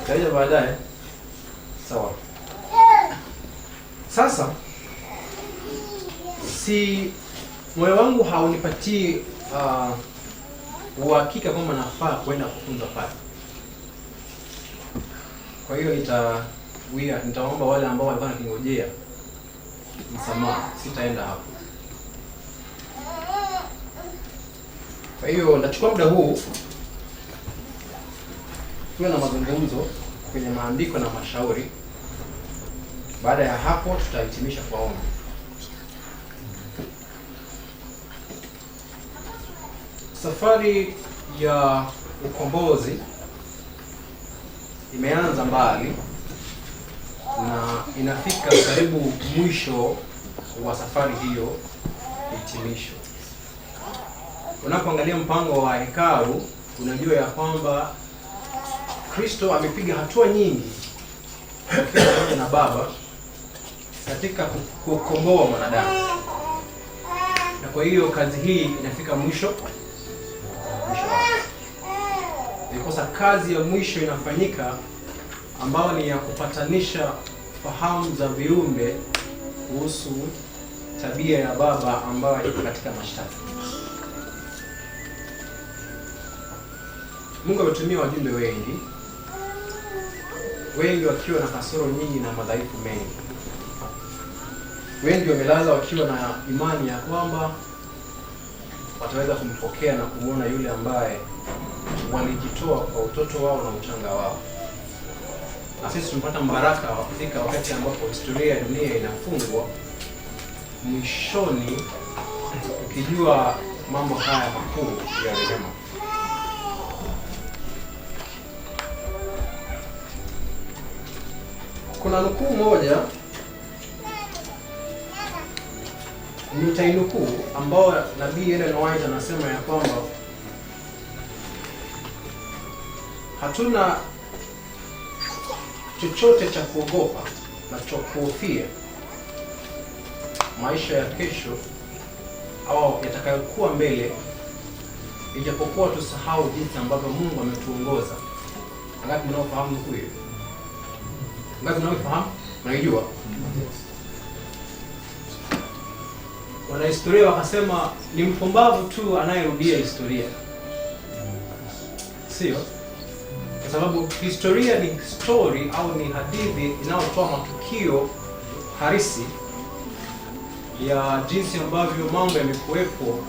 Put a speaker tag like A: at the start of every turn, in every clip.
A: Kaja baadaye. Sawa. Sasa si moyo wangu haunipatii uhakika kwamba nafaa kwenda kufunza pale. Kwa hiyo nitaomba wale ambao walikuwa wanakingojea msamaha, sitaenda hapo. Kwa hiyo nitachukua muda huu tuwe na mazungumzo kwenye maandiko na mashauri. Baada ya hapo tutahitimisha kwa ombi. Safari ya ukombozi imeanza mbali na inafika karibu mwisho wa safari hiyo, hitimisho. Unapoangalia mpango wa hekalu, unajua ya kwamba Kristo amepiga hatua nyingi pamoja na Baba katika kukomboa mwanadamu. Na kwa hiyo kazi hii inafika mwisho wake. Ilikosa kazi ya mwisho inafanyika, ambayo ni ya kupatanisha fahamu za viumbe kuhusu tabia ya Baba ambayo iko katika mashtaka. Mungu ametumia wajumbe wengi wakiwa na kasoro nyingi na madhaifu mengi. Wengi wamelaza wakiwa na imani ya kwamba wataweza kumpokea na kumwona yule ambaye walijitoa kwa utoto wao na uchanga wao. Na sisi tumepata mbaraka wa kufika wakati ambapo historia ya dunia inafungwa mwishoni, ukijua mambo haya makuu ya rehema. Kuna nukuu moja nitainukuu, ambao Nabii Ellen White anasema ya kwamba hatuna chochote cha kuogopa na cha kuhofia maisha ya kesho au yatakayokuwa mbele, ijapokuwa tusahau jinsi ambavyo Mungu ametuongoza. Ngapi mnaofahamu nukuu hiyo? Ngapi mnaofahamu? Mnaijua? Wanahistoria wakasema ni mpumbavu tu anayerudia historia. Sio? Kwa sababu historia ni story au ni hadithi inayotoa matukio halisi ya jinsi ambavyo mambo yamekuwepo,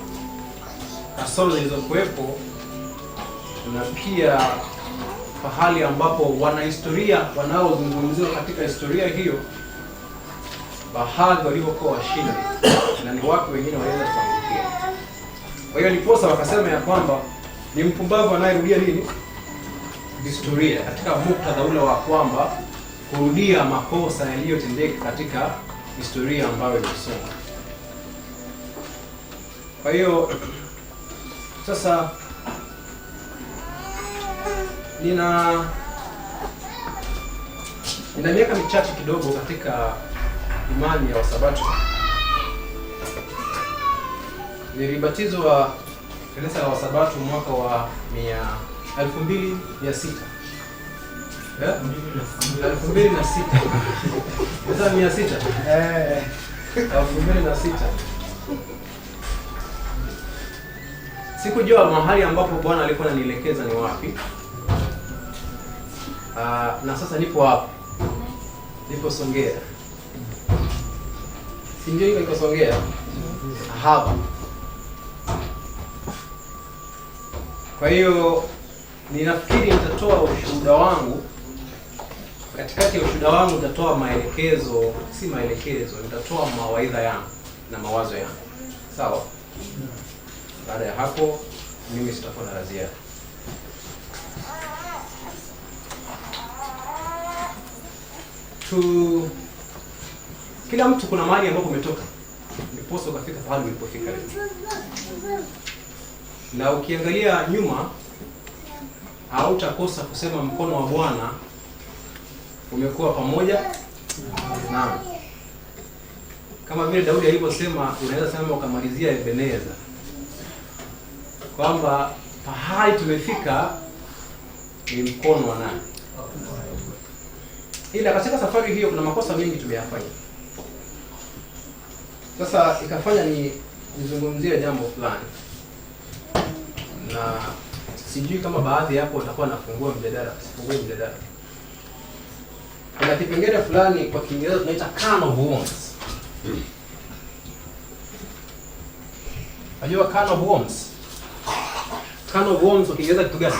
A: kasoro zilizokuwepo, na pia pahali ambapo wanahistoria wanaozungumziwa katika historia hiyo baadhi walivyokuwa washindi na ni wapi wengine waliweza kuangukia. Kwa hiyo niposa wakasema ya kwamba ni mpumbavu anayerudia nini? Historia, katika muktadha ule wa kwamba kurudia makosa yaliyotendeka katika historia ambayo ilisoma. Kwa hiyo sasa nina miaka michache kidogo katika imani ya Wasabato. Nilibatizwa kanisa la Wasabato mwaka wa 2006. 2006. Sikujua mahali ambapo Bwana alikuwa ananielekeza ni wapi. Na sasa nipo hapa. Nipo Songea. Si ndio iko Songea? Hapa. Kwa hiyo ninafikiri nitatoa ushuhuda wangu. Katikati ya ushuhuda wangu nitatoa nitatoa mawaidha yangu na mawazo yangu. Sawa? Baada ya hapo mimi sitakuwa na ziada. Kila mtu kuna mahali ambapo umetoka, ndiposa ukafika pale ulipofika leo. Na ukiangalia nyuma hautakosa kusema mkono wa Bwana umekuwa pamoja na kama vile Daudi alivyosema, unaweza sema ukamalizia Ebeneza, kwamba pahali tumefika ni mkono wa nani? Ila katika safari hiyo kuna makosa mengi tumeyafanya. Sasa ikafanya nizungumzie jambo fulani, na sijui kama baadhi yapo watakuwa nafungua mjadala, sifungue mjadala. Kuna kipengele fulani kwa Kiingereza tunaita can of worms. Unajua can of worms? Can of worms kwa Kiingereza kitu gani?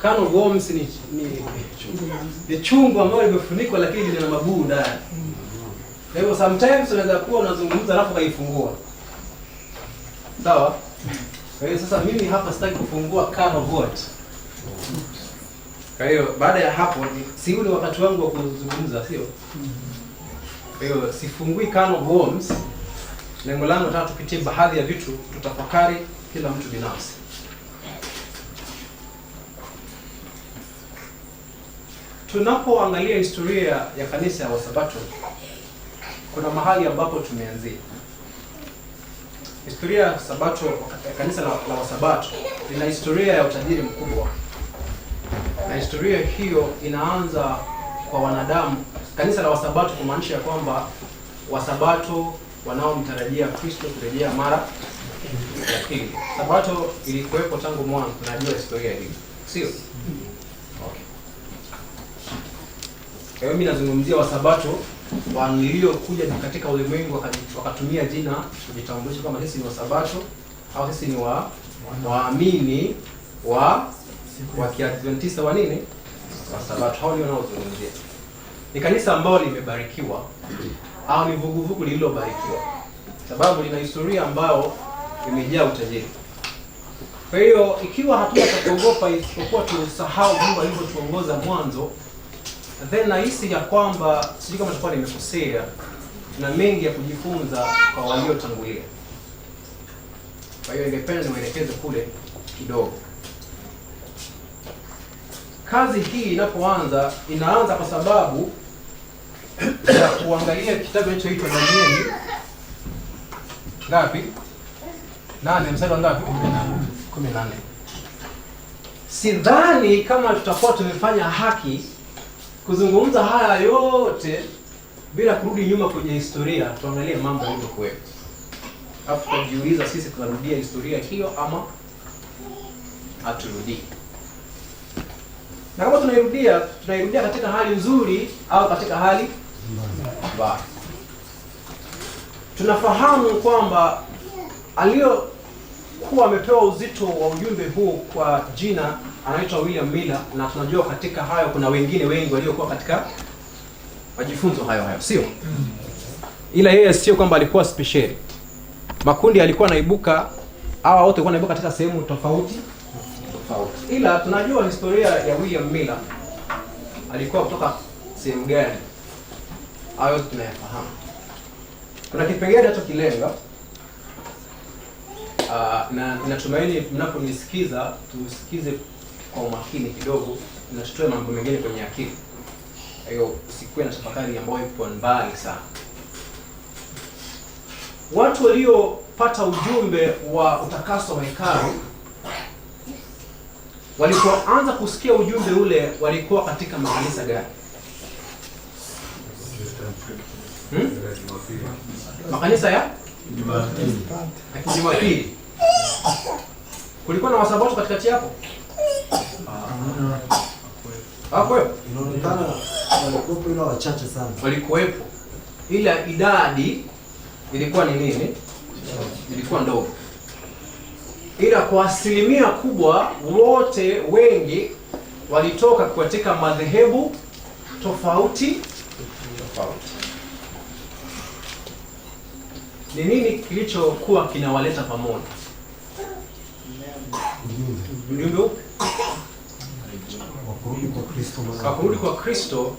A: Can of worms ni chungu ambayo limefunikwa lakini lina mabuu ndani. Kwa hivyo sometimes unaweza kuwa unazungumza alafu kaifungua. Sawa? Kwa hiyo sasa mimi hapa sitaki kufungua can of what? Kwa hiyo baada ya hapo si ule wakati wangu wa kuzungumza, sio? Kwa hiyo sifungui can of worms. Lengo langu nataka tupitie baadhi ya vitu, tutafakari kila mtu binafsi. Tunapoangalia historia ya kanisa ya Wasabato, kuna mahali ambapo tumeanzia. Historia ya Sabato, kanisa la Wasabato lina historia ya utajiri mkubwa. Na historia hiyo inaanza kwa wanadamu. Kanisa la Wasabato kumaanisha kwamba Wasabato wanaomtarajia Kristo kurejea mara ya pili. Sabato ilikuwepo tangu mwanzo, tunajua historia hii. Sio? Okay. Kwa hiyo mimi nazungumzia Wasabato waliokuja katika ulimwengu wakatumia jina kujitambulisha kama sisi ni Wasabato au sisi ni waamini wa Kiadventista wa nini? Wasabato. Hao ndio wanaozungumzia. Ni kanisa ambalo limebarikiwa au ni vuguvugu lililobarikiwa, sababu lina historia ambayo imejaa utajiri. Kwa hiyo ikiwa hatuna cha kuogopa isipokuwa tusahau Mungu alivyotuongoza mwanzo, then nahisi ya kwamba sijui kama tutakuwa nimekosea na mengi ya kujifunza kwa waliotangulia. Kwa hiyo ningependa niwaelekeze kule kidogo. Kazi hii inapoanza, inaanza kwa sababu ya kuangalia kitabu kinachoitwa Danieli ngapi? 8 mstari wa ngapi? 14. Sidhani kama tutakuwa tumefanya haki kuzungumza haya yote bila kurudi nyuma kwenye historia, tuangalie mambo yalivyokuwa. Hapo tunajiuliza sisi tunarudia historia hiyo ama haturudii. Na kama tunairudia katika hali nzuri au katika hali mbaya. Tunafahamu kwamba aliyokuwa amepewa uzito wa ujumbe huu kwa jina anaitwa William Miller, na tunajua katika hayo kuna wengine wengi waliokuwa katika majifunzo hayo, sio? Ila yeye sio kwamba alikuwa special. Makundi alikuwa naibuka, hawa wote walikuwa naibuka katika sehemu tofauti. Ila tunajua historia ya William Miller alikuwa kutoka sehemu gani. Hayo tunayafahamu. Kuna kipengele hapo kilenga. Na natumaini mnaponisikiza tusikize kwa umakini kidogo, na tutoe mambo mengine kwenye akili. Hiyo sikuwe na tafakari ambayo ipo mbali sana. Watu waliopata ujumbe wa utakaso wa hekalu walipoanza kusikia ujumbe ule walikuwa katika makanisa gani? Makanisa ya Jumapili. Kulikuwa na Wasabato katikati hapo? Hapo
B: inaonekana walikuwepo ila wachache sana.
A: Walikuwepo. Ila idadi ilikuwa ni nini? Ilikuwa ndogo. Ila kwa asilimia kubwa wote wengi walitoka katika madhehebu tofauti. Ni nini kilichokuwa kinawaleta pamoja? Ujumbe upi? Kurudi kwa Kristo,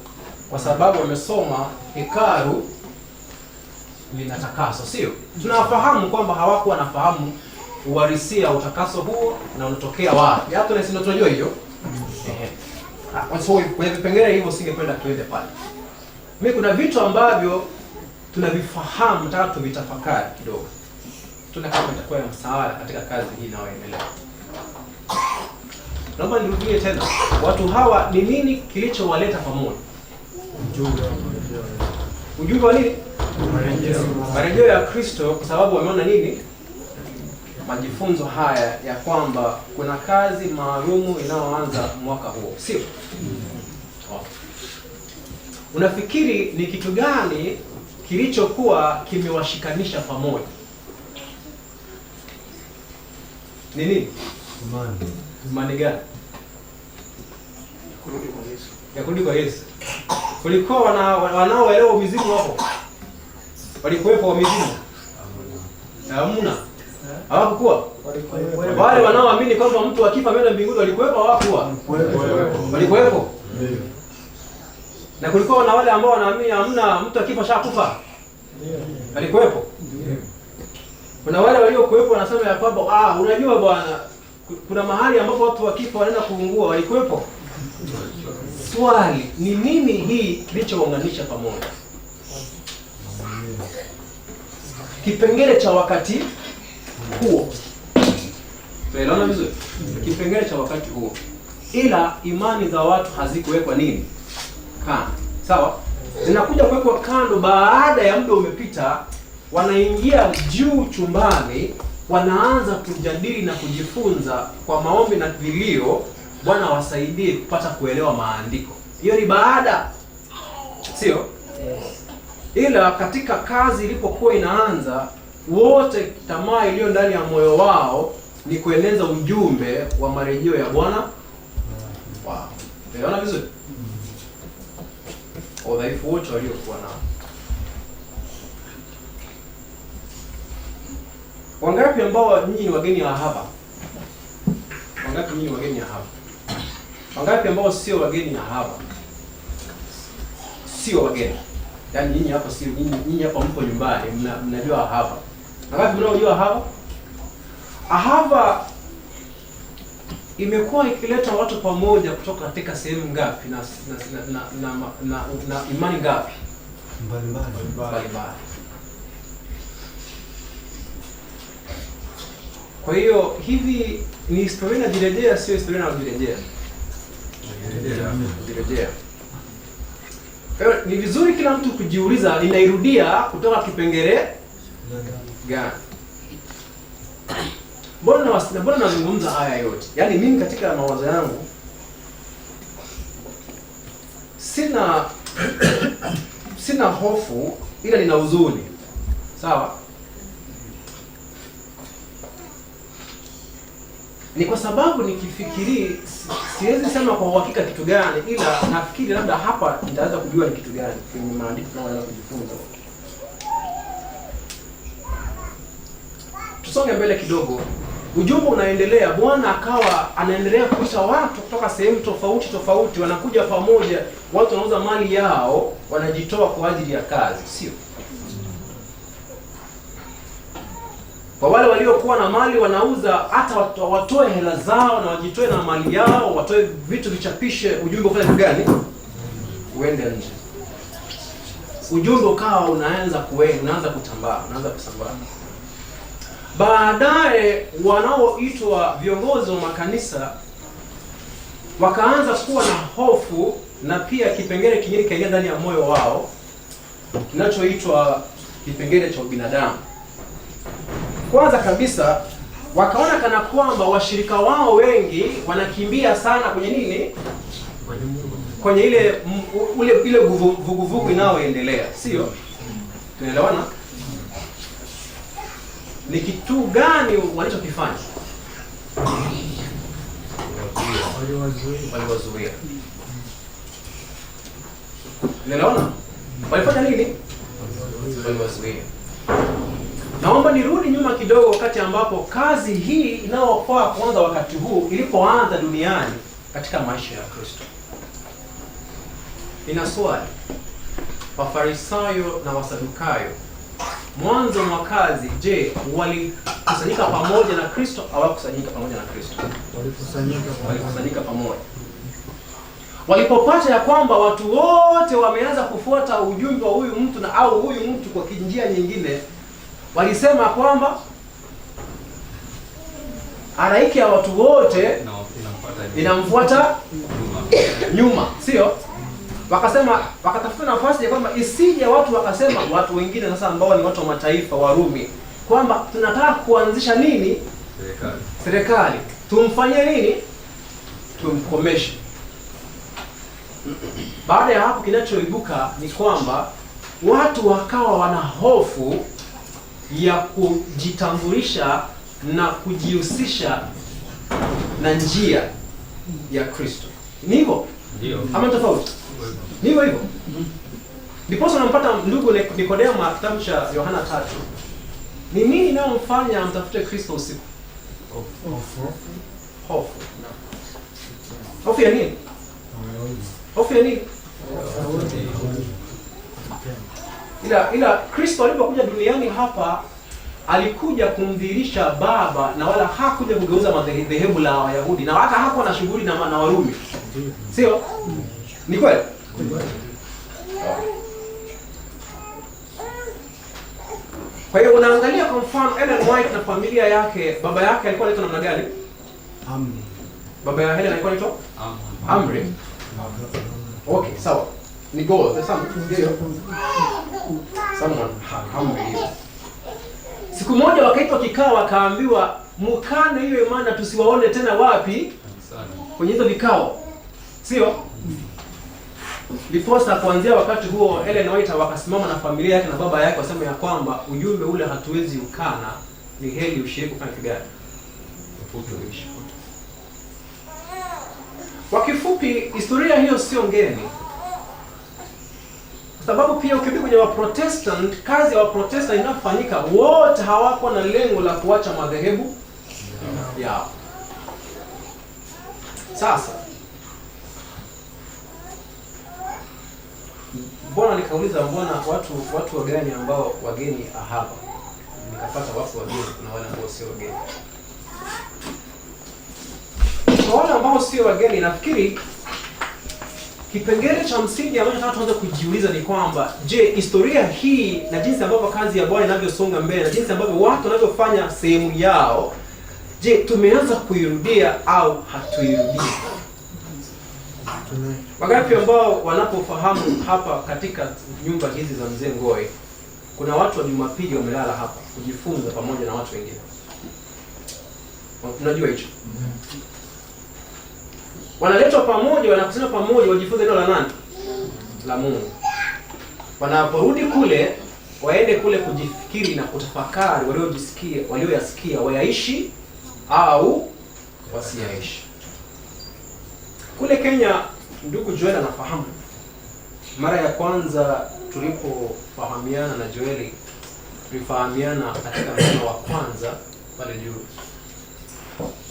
A: kwa sababu wamesoma hekalu linatakaso, sio? Tunafahamu kwamba hawakuwa wanafahamu uhalisia utakaso huo na unatokea wapi. Hata na sisi tunajua hiyo. So kwenye vipengele hivyo singependa tuende pale. Mimi kuna vitu ambavyo tunavifahamu, nataka tuvitafakari kidogo. Tuna kama itakuwa ya msaada katika kazi hii inayoendelea. Naomba nirudie tena. Watu hawa ni nini kilichowaleta pamoja? Ujumbe wa nini? Marejeo ya Kristo, kwa sababu wameona nini? Majifunzo haya ya kwamba kuna kazi maalumu inayoanza mwaka huo, sio? Unafikiri ni kitu gani kilichokuwa kimewashikanisha pamoja? Ni nini?
B: Imani.
A: Imani gani?
C: Kurudi kwa Yesu.
A: Ya kurudi kwa Yesu. Kulikuwa wanaoelewa mizimu hapo? Walikuwepo wa mizimu? Hamna. Hawakuwa? Wale wanaoamini kwamba mtu akifa ameenda mbinguni walikuwepo au hawakuwa? Walikuwepo. Na kulikuwa na wale ambao wanaamini hamna mtu akifa shakufa. Walikuwepo. Kuna wale waliokuwepo wanasema ya kwamba unajua bwana, kuna mahali ambapo watu wakifa wanaenda kuungua. Walikuwepo. Swali ni nini hii kilichounganisha pamoja? Kipengele cha wakati huo. Tuelewana vizuri? Kipengele cha wakati huo. Ila imani za watu hazikuwekwa nini? Kando. Sawa? Zinakuja kuwekwa kando baada ya muda umepita, wanaingia juu chumbani, wanaanza kujadili na kujifunza kwa maombi na vilio, Bwana wasaidie kupata kuelewa maandiko. Hiyo ni baada. Sio? Ila katika kazi ilipokuwa inaanza, wote tamaa iliyo ndani ya moyo wao ni kueneza ujumbe wa marejeo ya Bwana wao. Unaona vizuri? Udhaifu wote waliokuwa nao. Wangapi ambao nyinyi ni wageni wa hapa? Wangapi nyinyi wageni wa hapa? Wangapi ambao sio wageni wa hapa? Sio wageni. Yaani nyinyi hapa sio nyinyi hapa mko nyumbani, mnajua hapa. Wangapi mnaojua hapa? Ahava imekuwa ikileta watu pamoja kutoka katika sehemu ngapi na imani ngapi? Mbalimbali. Kwa hiyo hivi ni historia inajirejea, sio historia inajirejea? Inajirejea. Kwa hiyo ni vizuri kila mtu kujiuliza, ninairudia kutoka kipengele gani? Mbona nazungumza haya yote? Yaani mimi katika mawazo yangu sina hofu, ila nina huzuni. Sawa? Ni kwa sababu nikifikiri, siwezi sema kwa uhakika kitu gani, ila nafikiri labda hapa nitaweza kujua ni kitu gani kwenye maandiko tunaweza kujifunza. Tusonge mbele kidogo. Ujumbe unaendelea. Bwana akawa anaendelea kuita watu kutoka sehemu tofauti, wanakuja pamoja. Watu wanauza mali yao, wanajitoa kwa ajili ya kazi, sio? Kwa wale waliokuwa na mali wanauza, hata watoe hela zao na wajitoe na mali yao, watoe vitu vichapishe. Ujumbe ufanye gani? Uende nje. Ujumbe ukawa unaanza kutambaa, unaanza kusambaa. Baadaye wanaoitwa viongozi wa makanisa wakaanza kuwa na hofu, na pia kipengele kingine kaingia ndani ya moyo wao kinachoitwa kipengele cha ubinadamu. Kwanza kabisa wakaona kana kwamba washirika wao wengi wanakimbia sana kwenye nini? Kwenye ile vuguvugu inayoendelea, sio? Tunaelewana? Ni kitu gani walichokifanya? Waliwazuia. Unaelewana? Walifanya nini? Waliwazuia. Naomba nirudi nyuma kidogo, wakati ambapo kazi hii inayofaa kuanza wakati huu ilipoanza duniani katika maisha ya Kristo. Ina swali. Wafarisayo na Wasadukayo mwanzo mwa kazi, je, walikusanyika pamoja na Kristo au hawakusanyika pamoja na Kristo? Walikusanyika pamoja. Walipopata ya kwamba watu wote wameanza kufuata ujumbe wa huyu mtu na au huyu mtu kwa njia nyingine, walisema kwamba halaiki ya watu wote inamfuata nyuma, sio? Wakasema, wakatafuta nafasi ya kwamba isije watu wakasema, watu wengine sasa ambao ni watu wa mataifa, Warumi, kwamba tunataka kuanzisha nini? Serikali. Tumfanyie nini? Tumkomeshe. Baada ya hapo, kinachoibuka ni kwamba watu wakawa wana hofu ya kujitambulisha na kujihusisha na njia ya Kristo. Ni hivyo?
C: Ndio.
A: Ama tofauti? Ni hivyo hivyo. Ndipo unampata ndugu Nikodemo, kitabu cha Yohana 3. Ni nini inayomfanya mtafute Kristo usiku? Hofu. Hofu ya nini? Hofu ya nini? Ila Kristo alipokuja duniani hapa alikuja kumdhihirisha Baba, na wala hakuja kugeuza madhehebu la Wayahudi, na hata hakuwa na shughuli na Warumi. Sio? Ni kweli? Kwa hiyo unaangalia kwa mfano Ellen White na familia yake, baba yake alikuwa anaitwa namna gani?
B: Amri.
A: Baba ya Helen alikuwa anaitwa Amri. Okay, sawa. Ni goal. There's someone Amri hiyo. Siku moja wakaitwa kikao, wakaambiwa mukane hiyo imani tusiwaone tena wapi? Kwenye hizo vikao. Sio? Biposa kuanzia wakati huo Ellen White wakasimama na familia yake na baba yake wasema ya kwamba ujumbe ule hatuwezi ukana, ni heri ushiriki kufanya kigani. Kwa kifupi, historia hiyo sio ngeni. Kwa sababu pia ukirudi kwenye Waprotestant, kazi ya Waprotestant inafanyika, wote hawako na lengo la kuacha madhehebu yao. Sasa mbona nikauliza, mbona watu wagani ambao wageni hapa? Nikapata watu wageni, kuna wale ambao sio wageni. Kwa wale ambao sio wageni, nafikiri kipengele cha msingi ambacho tunataka tuanze kujiuliza ni kwamba, je, historia hii na jinsi ambavyo kazi ya Bwana inavyosonga mbele na jinsi ambavyo watu wanavyofanya sehemu yao, je, tumeanza kuirudia au hatuirudii? Wangapi ambao wanapofahamu hapa katika nyumba hizi za Mzee Ngoi, kuna watu wa Jumapili wamelala hapa kujifunza pamoja na watu wengine? Unajua hicho? Wanaletwa pamoja, wanakusanywa pamoja wajifunze neno la nani? La Mungu. Wanaporudi kule, waende kule kujifikiri na kutafakari walioyasikia wayaishi au wasiyaishi. Kule Kenya, ndugu Joel anafahamu, mara ya kwanza tulipofahamiana na Joeli, tulifahamiana katika mkutano wa kwanza pale juu.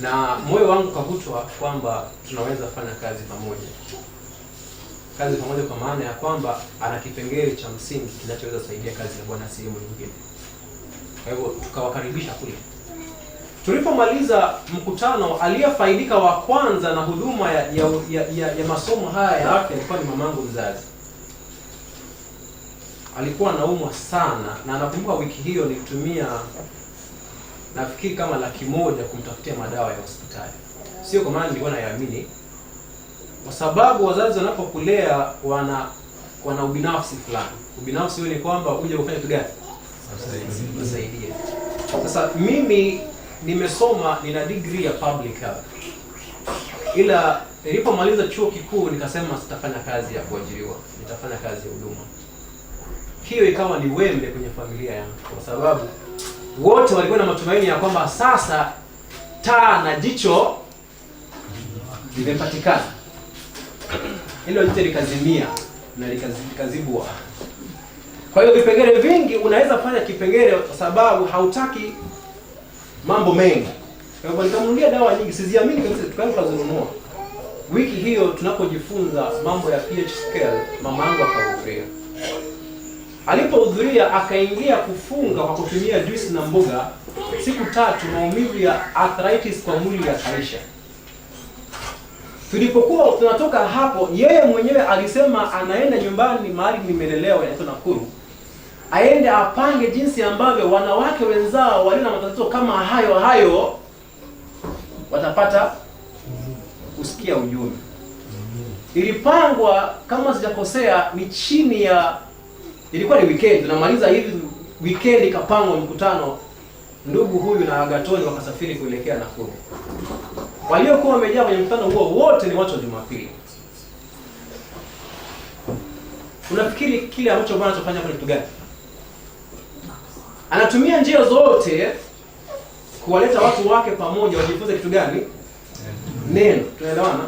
A: Na moyo wangu kavutwa kwamba tunaweza fanya kazi pamoja. Kazi pamoja kwa maana ya kwamba ana kipengele cha msingi kinachoweza kusaidia kazi ya Bwana sehemu nyingine. Kwa hivyo tukawakaribisha kule. Tulipomaliza mkutano, aliyefaidika wa kwanza na huduma ya masomo haya ya afya alikuwa ni mamangu mzazi. Alikuwa anaumwa sana, na nakumbuka wiki hiyo nilitumia nafikiri kama 100,000 kumtafutia madawa ya hospitali. Sio kwa maana nilikuwa nayaamini, kwa sababu wazazi wanapokulea wana ubinafsi fulani. Ubinafsi huo ni kwamba uje ufanye kitu gani? Usaidie. Sasa mimi nimesoma, nina degree ya public health. Ila nilipomaliza chuo kikuu nikasema sitafanya kazi ya kuajiriwa, nitafanya kazi ya huduma. Hiyo ikawa ni wembe kwenye familia yangu, kwa sababu wote walikuwa na matumaini ya kwamba sasa taa na jicho limepatikana. Hilo jicho likazimia na likazibwa. Kwa hiyo vipengele vingi unaweza fanya kipengele kwa sababu hautaki mambo mengi. Kwa hivyo nikamnunulia dawa nyingi, siziamini kabisa, tukaanza kuzinunua. Wiki hiyo tunapojifunza mambo ya pH scale, mama yangu akahudhuria. Alipohudhuria akaingia kufunga kwa kutumia juice na mboga. Siku 3 maumivu ya arthritis kwa mwili yakaisha. Tulipokuwa tunatoka hapo, yeye mwenyewe alisema anaenda nyumbani mahali nimelelewa inaitwa Nakuru, aende apange jinsi ambavyo wanawake wenzao walio na matatizo kama hayo watapata kusikia ujumbe. Ilipangwa kama sijakosea ni chini ya, ilikuwa ni weekend, tunamaliza hivi weekend ikapangwa mkutano. Ndugu huyu na Agatoni wakasafiri kuelekea Nakuru. Waliokuwa wamejaa kwenye mkutano huo wote ni watu wa Jumapili. Unafikiri kile ambacho Bwana anachofanya kwa kitu gani? Anatumia njia zote kuwaleta watu wake pamoja wajifunze kitu gani? Neno. Tunaelewana?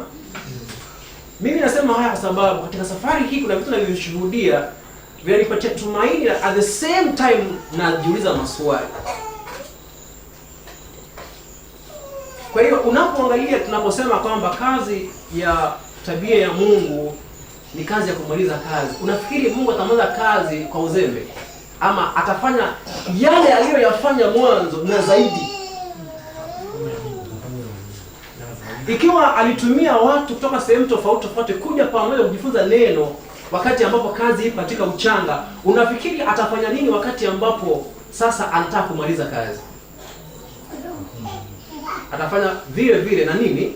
A: Mimi nasema haya kwa sababu katika safari hii kuna vitu ninavyoshuhudia vinanipatia tumaini, at the same time najiuliza maswali. Kwa hiyo unapoangalia tunaposema kwamba kazi ya tabia ya Mungu ni kazi ya kumaliza kazi, unafikiri Mungu atamaliza kazi kwa uzembe ama atafanya yale aliyoyafanya mwanzo na zaidi? Ikiwa alitumia watu kutoka sehemu tofauti tofauti kuja pamoja kujifunza neno wakati ambapo kazi ipo katika uchanga, unafikiri atafanya nini wakati ambapo sasa anataka kumaliza kazi? Atafanya vile vile na nini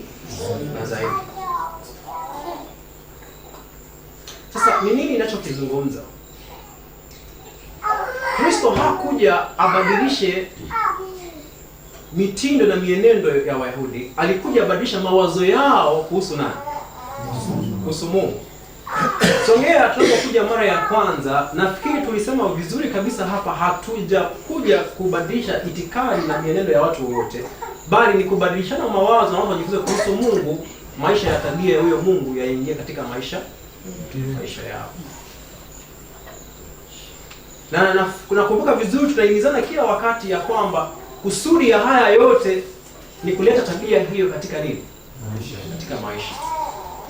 A: na zaidi. Sasa ni nini ninachokizungumza? Kristo hakuja abadilishe mitindo na mienendo ya Wayahudi, alikuja abadilisha mawazo yao kuhusu nani? Kuhusu Mungu. Songea tunapokuja mara ya kwanza, nafikiri tulisema vizuri kabisa hapa, hatuja kuja kubadilisha itikadi na mienendo ya watu wote, bali ni kubadilishana mawazo na watu wajifunze kuhusu Mungu, maisha ya tabia ya huyo Mungu yaingie katika maisha yao. Na kunakumbuka vizuri tunahimizana kila wakati ya kwamba kusudi ya haya yote ni kuleta tabia hiyo katika nini? Katika maisha.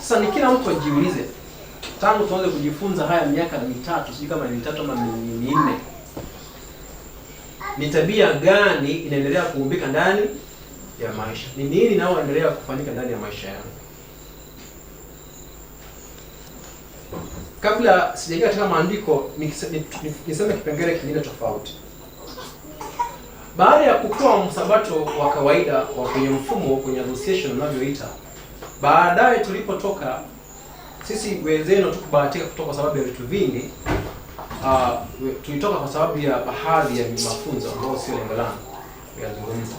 A: Sasa ni kila mtu ajiulize, tangu tuanze kujifunza haya miaka mitatu, sijui kama ni mitatu ama minne, ni tabia gani inaendelea kuumbika ndani ya maisha? Ni nini naoendelea kufanyika ndani ya maisha yangu? Kabla sijaingia katika maandiko, niseme kipengele kingine tofauti. Baada ya kutoa msabato wa kawaida wa kwenye mfumo, kwenye association unavyoita, baadaye tulipotoka sisi wenzenu tukubahatika kutoka kwa sababu ya vitu vingi. Tulitoka kwa sababu ya baadhi ya mafunzo ambayo sio lengo langu kuyazungumza.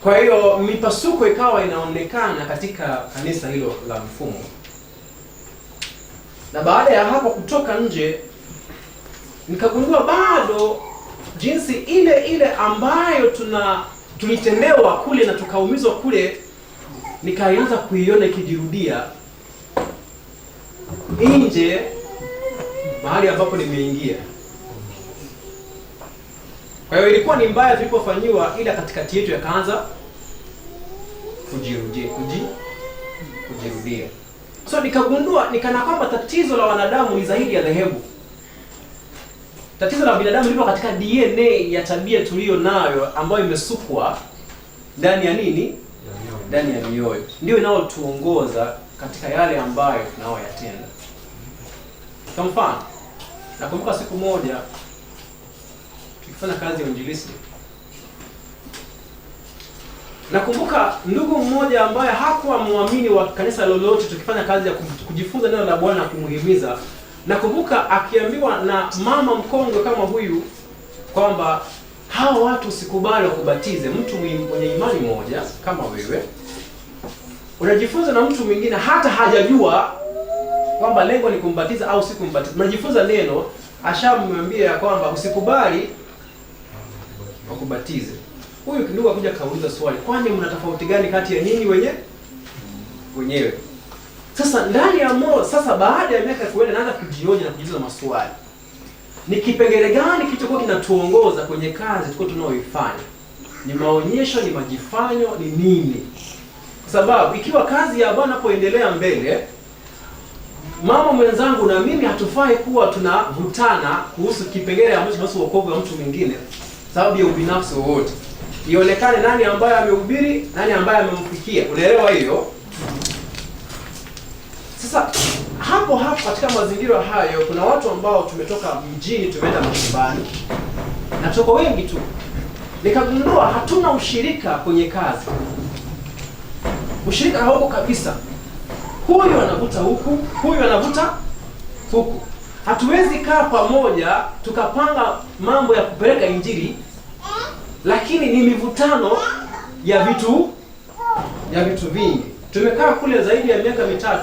A: Kwa hiyo mipasuko ikawa inaonekana katika kanisa hilo la mfumo. Na baada ya hapo kutoka nje, nikagundua bado jinsi ile ambayo tulitendewa kule na tukaumizwa kule, nikaanza kuiona ikijirudia nje mahali ambapo nimeingia. Kwa hiyo ilikuwa ni mbaya tulipofanywa, ila katikati yetu yakaanza kujirudia. So nikagundua nikana kwamba tatizo la wanadamu ni zaidi ya dhehebu. Tatizo la binadamu lipo katika DNA ya tabia tuliyo nayo ambayo imesukwa ndani ya nini? Ndani ya mioyo. Ndio inayotuongoza katika yale ambayo tunayoyatenda. Kwa mfano, nakumbuka siku moja tukifanya kazi ya injilisti. Nakumbuka ndugu mmoja ambaye hakuwa muamini wa kanisa lolote, tukifanya kazi ya kujifunza neno la Bwana na kumuhimiza. Nakumbuka akiambiwa na mama mkongwe kama huyu kwamba hao watu usikubali wakubatize. Mtu mwenye imani moja kama wewe unajifunza na mtu mwingine hata hajajua kwamba lengo ni kumbatiza au si kumbatiza. Unajifunza neno, ashamwambia kwamba usikubali wakubatize. Huyu ndugu akuja kauliza swali, kwani mna tofauti gani kati ya nyinyi wenyewe? Sasa ndani ya moyo, sasa baada ya miaka kuenda naanza kujionya na kujiuliza maswali. Ni kipengele gani kilichokuwa kinatuongoza kwenye kazi tulikuwa tunaoifanya? Ni maonyesho, ni majifanyo, ni nini? Kwa sababu ikiwa kazi ya Bwana inapoendelea mbele, mama mwenzangu na mimi hatufai kuwa tunavutana kuhusu kipengele ambacho kinahusu wokovu wa mtu mwingine sababu ya ubinafsi wowote. Ionekane nani ambaye amehubiri, nani ambaye amemfikia. Unaelewa hiyo? Sasa hapo katika mazingira hayo kuna watu ambao tumetoka mjini tumeenda mashambani. Na tuko wengi tu. nikagundua hatuna ushirika kwenye kazi. Ushirika hauko kabisa. Huyu anavuta huku, huyu anavuta huku. Hatuwezi kaa pamoja tukapanga mambo ya kupeleka Injili, lakini ni mivutano ya vitu vingi. Tumekaa kule zaidi ya miaka 3.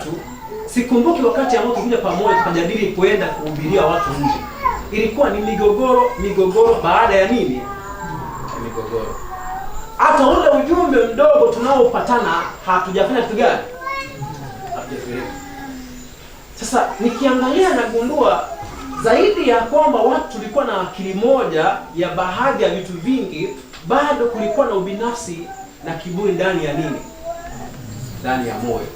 A: Sikumbuki wakati ambao tulikuja pamoja tukajadili kuenda kuhubiria watu nje. Ilikuwa ni migogoro baada ya nini? Migogoro. Hata ule ujumbe mdogo tunaopatana hatujafanya kitu gani? Hatujafanya. Sasa nikiangalia nagundua zaidi ya kwamba watu tulikuwa na akili moja ya baadhi ya vitu vingi, bado kulikuwa na ubinafsi na kiburi ndani ya nini? Ndani ya moyo.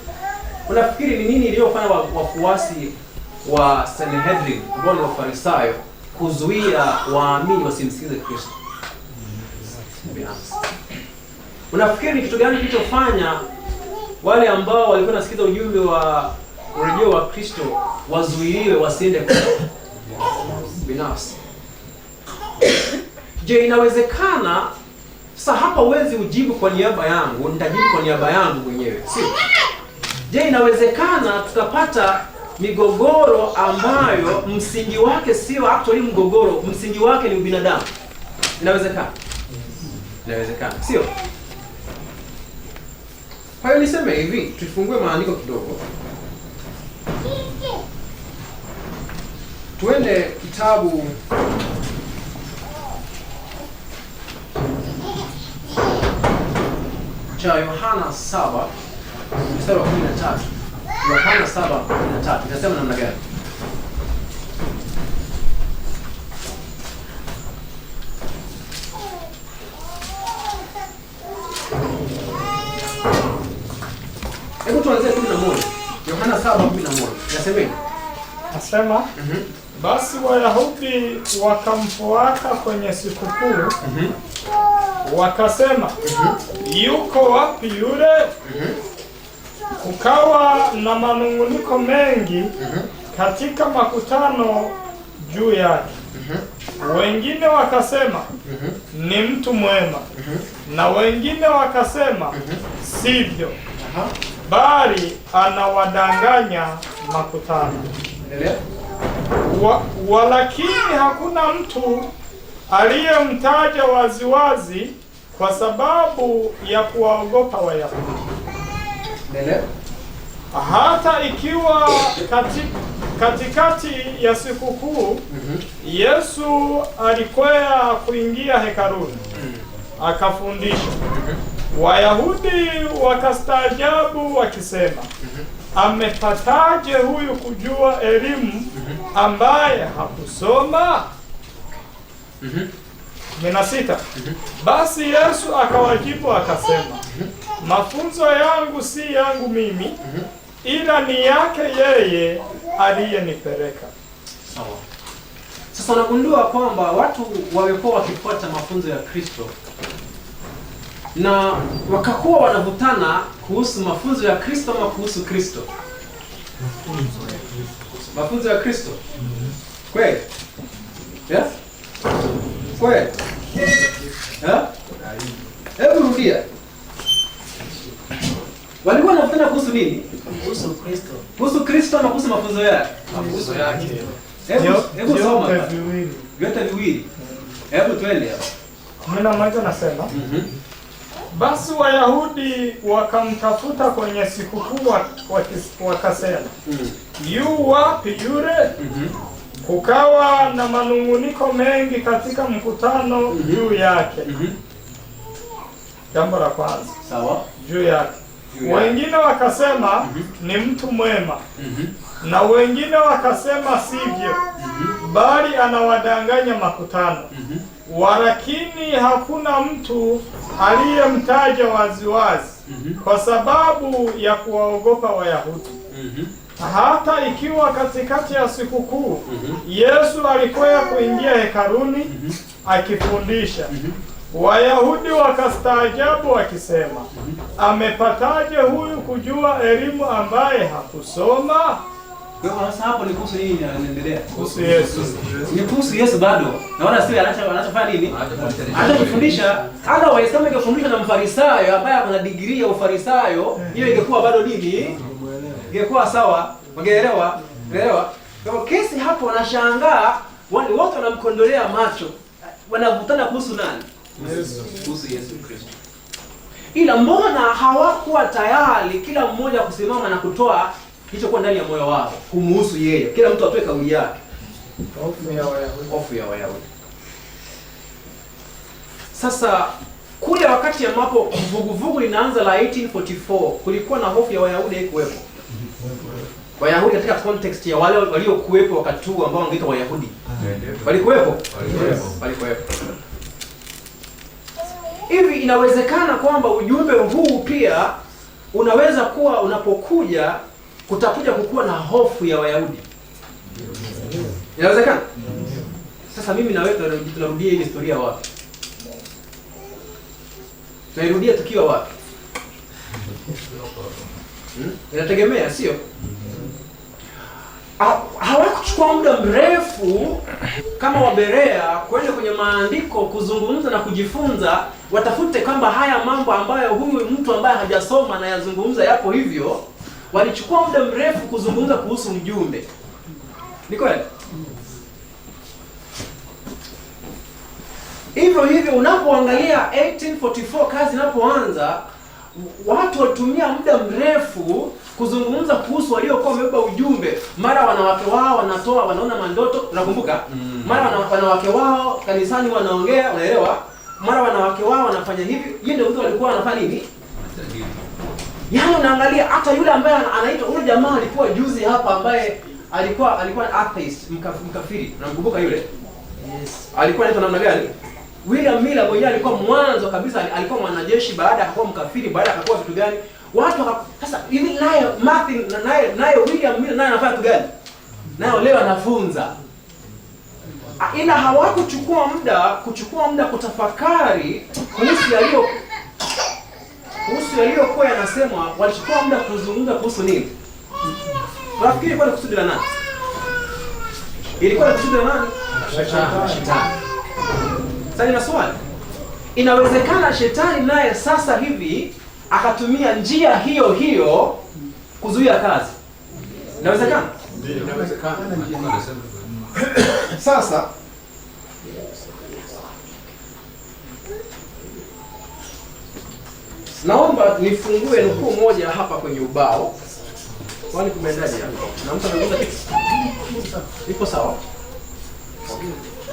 A: Unafikiri ni nini iliyofanya wafuasi wa Sanhedrin, ambao ni Wafarisayo, kuzuia waamini wasimsikize Kristo? Binafsi. Unafikiri ni kitu gani kilichofanya wale ambao walikuwa nasikiza ujumbe wa urejeo wa Kristo wazuiliwe wasiende kwa binafsi? Je, inawezekana? Sasa hapa huwezi ujibu kwa niaba yangu, nitajibu kwa niaba yangu mwenyewe, si? Je, inawezekana tukapata migogoro ambayo msingi wake sio actually mgogoro, msingi wake ni ubinadamu? Inawezekana? Inawezekana, sio? Kwa hiyo niseme hivi, tufungue maandiko kidogo. Tuende kitabu cha Yohana 7 mstari wa 13. Yohana 7:13 inasema namna gani? Hebu tuanze 11. Yohana 7:11. Inasema
C: Nasema, basi Wayahudi wakamfuata kwenye sikukuu, wakasema, yuko wapi yule? Kukawa na manunguniko mengi katika makutano juu yake. Wengine wakasema, ni mtu mwema, na wengine wakasema, sivyo, bali anawadanganya makutano. Walakini hakuna mtu aliyemtaja waziwazi kwa sababu ya kuwaogopa Wayahudi. Hata ikiwa katikati ya sikukuu, Yesu alikwea kuingia hekaluni akafundisha. Wayahudi wakastaajabu wakisema, amepataje huyu kujua elimu ambaye hakusoma? 16. Basi Yesu akawajibu akasema, mafunzo yangu si yangu mimi, ila ni yake yeye aliyenipeleka.
A: Sawa. Sasa unagundua kwamba watu wamekuwa wakifuata mafunzo ya Kristo na wakakuwa wanavutana kuhusu mafunzo ya Kristo ama kuhusu Kristo? Mafunzo ya Kristo. Kweli? Yes? Kweli? Hebu rudia. Walikuwa wanavutana kuhusu nini?
B: Kuhusu Kristo.
A: Kuhusu Kristo na kuhusu mafunzo yake.
B: Mafunzo yake.
A: Hebu soma.
C: Vyote
A: viwili. Hebu twende hapo.
C: 11 nasema, basi Wayahudi wakamtafuta kwenye sikukuu wakasema, yu wapi yule? Kukawa na manunguniko mengi katika mkutano juu yake. Jambo la kwanza.
A: Sawa.
C: Juu yake. Wengine wakasema ni mtu mwema, na wengine wakasema sivyo, bali anawadanganya makutano. Walakini hakuna mtu aliyemtaja waziwazi kwa sababu ya kuwaogopa Wayahudi. Hata ikiwa katikati ya sikukuu, Yesu alikwea kuingia hekaluni akifundisha. Wayahudi wakastaajabu wakisema, amepataje huyu kujua elimu ambaye hakusoma?
A: Kwa hiyo sasa hapo ni kuhusu nini inaendelea?
C: Kuhusu Yesu.
A: Ni kuhusu Yesu bado. Naona sio anachofanya nini? Anachofundisha. Hata Waislamu ingefundisha na Mfarisayo ambaye ana degree ya Ufarisayo, hiyo ingekuwa bado nini? Ingekuwa sawa. Ungeelewa? Unaelewa? Kwa kesi hapo wanashangaa, wale wote wanamkondolea macho. Wanavutana kuhusu nani?
C: Yesu.
A: Kuhusu Yesu Kristo. Ila mbona hawakuwa tayari kila mmoja kusimama na kutoa kilichokuwa ndani ya moyo wao kumuhusu yeye? Kila mtu atoe kauli yake. Hofu ya Wayahudi. Sasa kule wakati ambapo vuguvugu linaanza la 1844 kulikuwa na hofu ya Wayahudi haikuwepo. Wayahudi katika context ya wale waliokuwepo wakati huu ambao wangeitwa Wayahudi. Walikuwepo? Walikuwepo. Hivi inawezekana kwamba ujumbe huu pia unaweza kuwa unapokuja kutakuja kukuwa na hofu ya Wayahudi. Inawezekana? Sasa mimi na wewe tunarudia hii historia wapi? Tunairudia tukiwa wapi? Inategemea, sio? Hawakuchukua muda mrefu kama Waberea kwenda kwenye maandiko kuzungumza na kujifunza, watafute kwamba haya mambo ambayo huyu mtu ambaye hajasoma na yazungumza yapo hivyo. Walichukua muda mrefu kuzungumza kuhusu mjumbe. Ni kweli? Hivyo unapoangalia 1844 kazi inapoanza, watu watumia muda mrefu kuzungumza kuhusu waliokuwa wamebeba ujumbe. Mara wanawake wao wanaona mandoto, unakumbuka? Mara wanawake wao kanisani wanaongea, unaelewa? Mara wanawake wao wanafanya hivi. Yeye ndio mtu walikuwa wanafanya nini? Yaani unaangalia hata yule ambaye anaitwa, yule jamaa alikuwa juzi hapa ambaye alikuwa atheist, mkafiri. Unamkumbuka yule? Yes. Alikuwa anaitwa namna gani? William Miller mwenyewe alikuwa mwanzo kabisa alikuwa mwanajeshi, baada akakuwa mkafiri, baada akakuwa vitu gani? Watu sasa hivi naye Martin naye William Miller naye anafanya vitu gani? Naye leo anafunza. Ila hawakuchukua muda kutafakari kuhusu yaliyokuwa yanasemwa. Walichukua muda kuzungumza kuhusu nini? Nafikiri ilikuwa ni kusudi la nani? Ilikuwa ni kusudi la nani? Shetani. Sasa ni swali. Inawezekana shetani naye sasa hivi akatumia njia hiyo kuzuia kazi. Inawezekana?
B: Ndio. Inawezekana.
A: Sasa naomba nifungue nukuu moja hapa kwenye ubao. Kwani kumeendaje hapo? Na mtu anaguza kitu. Ipo sawa?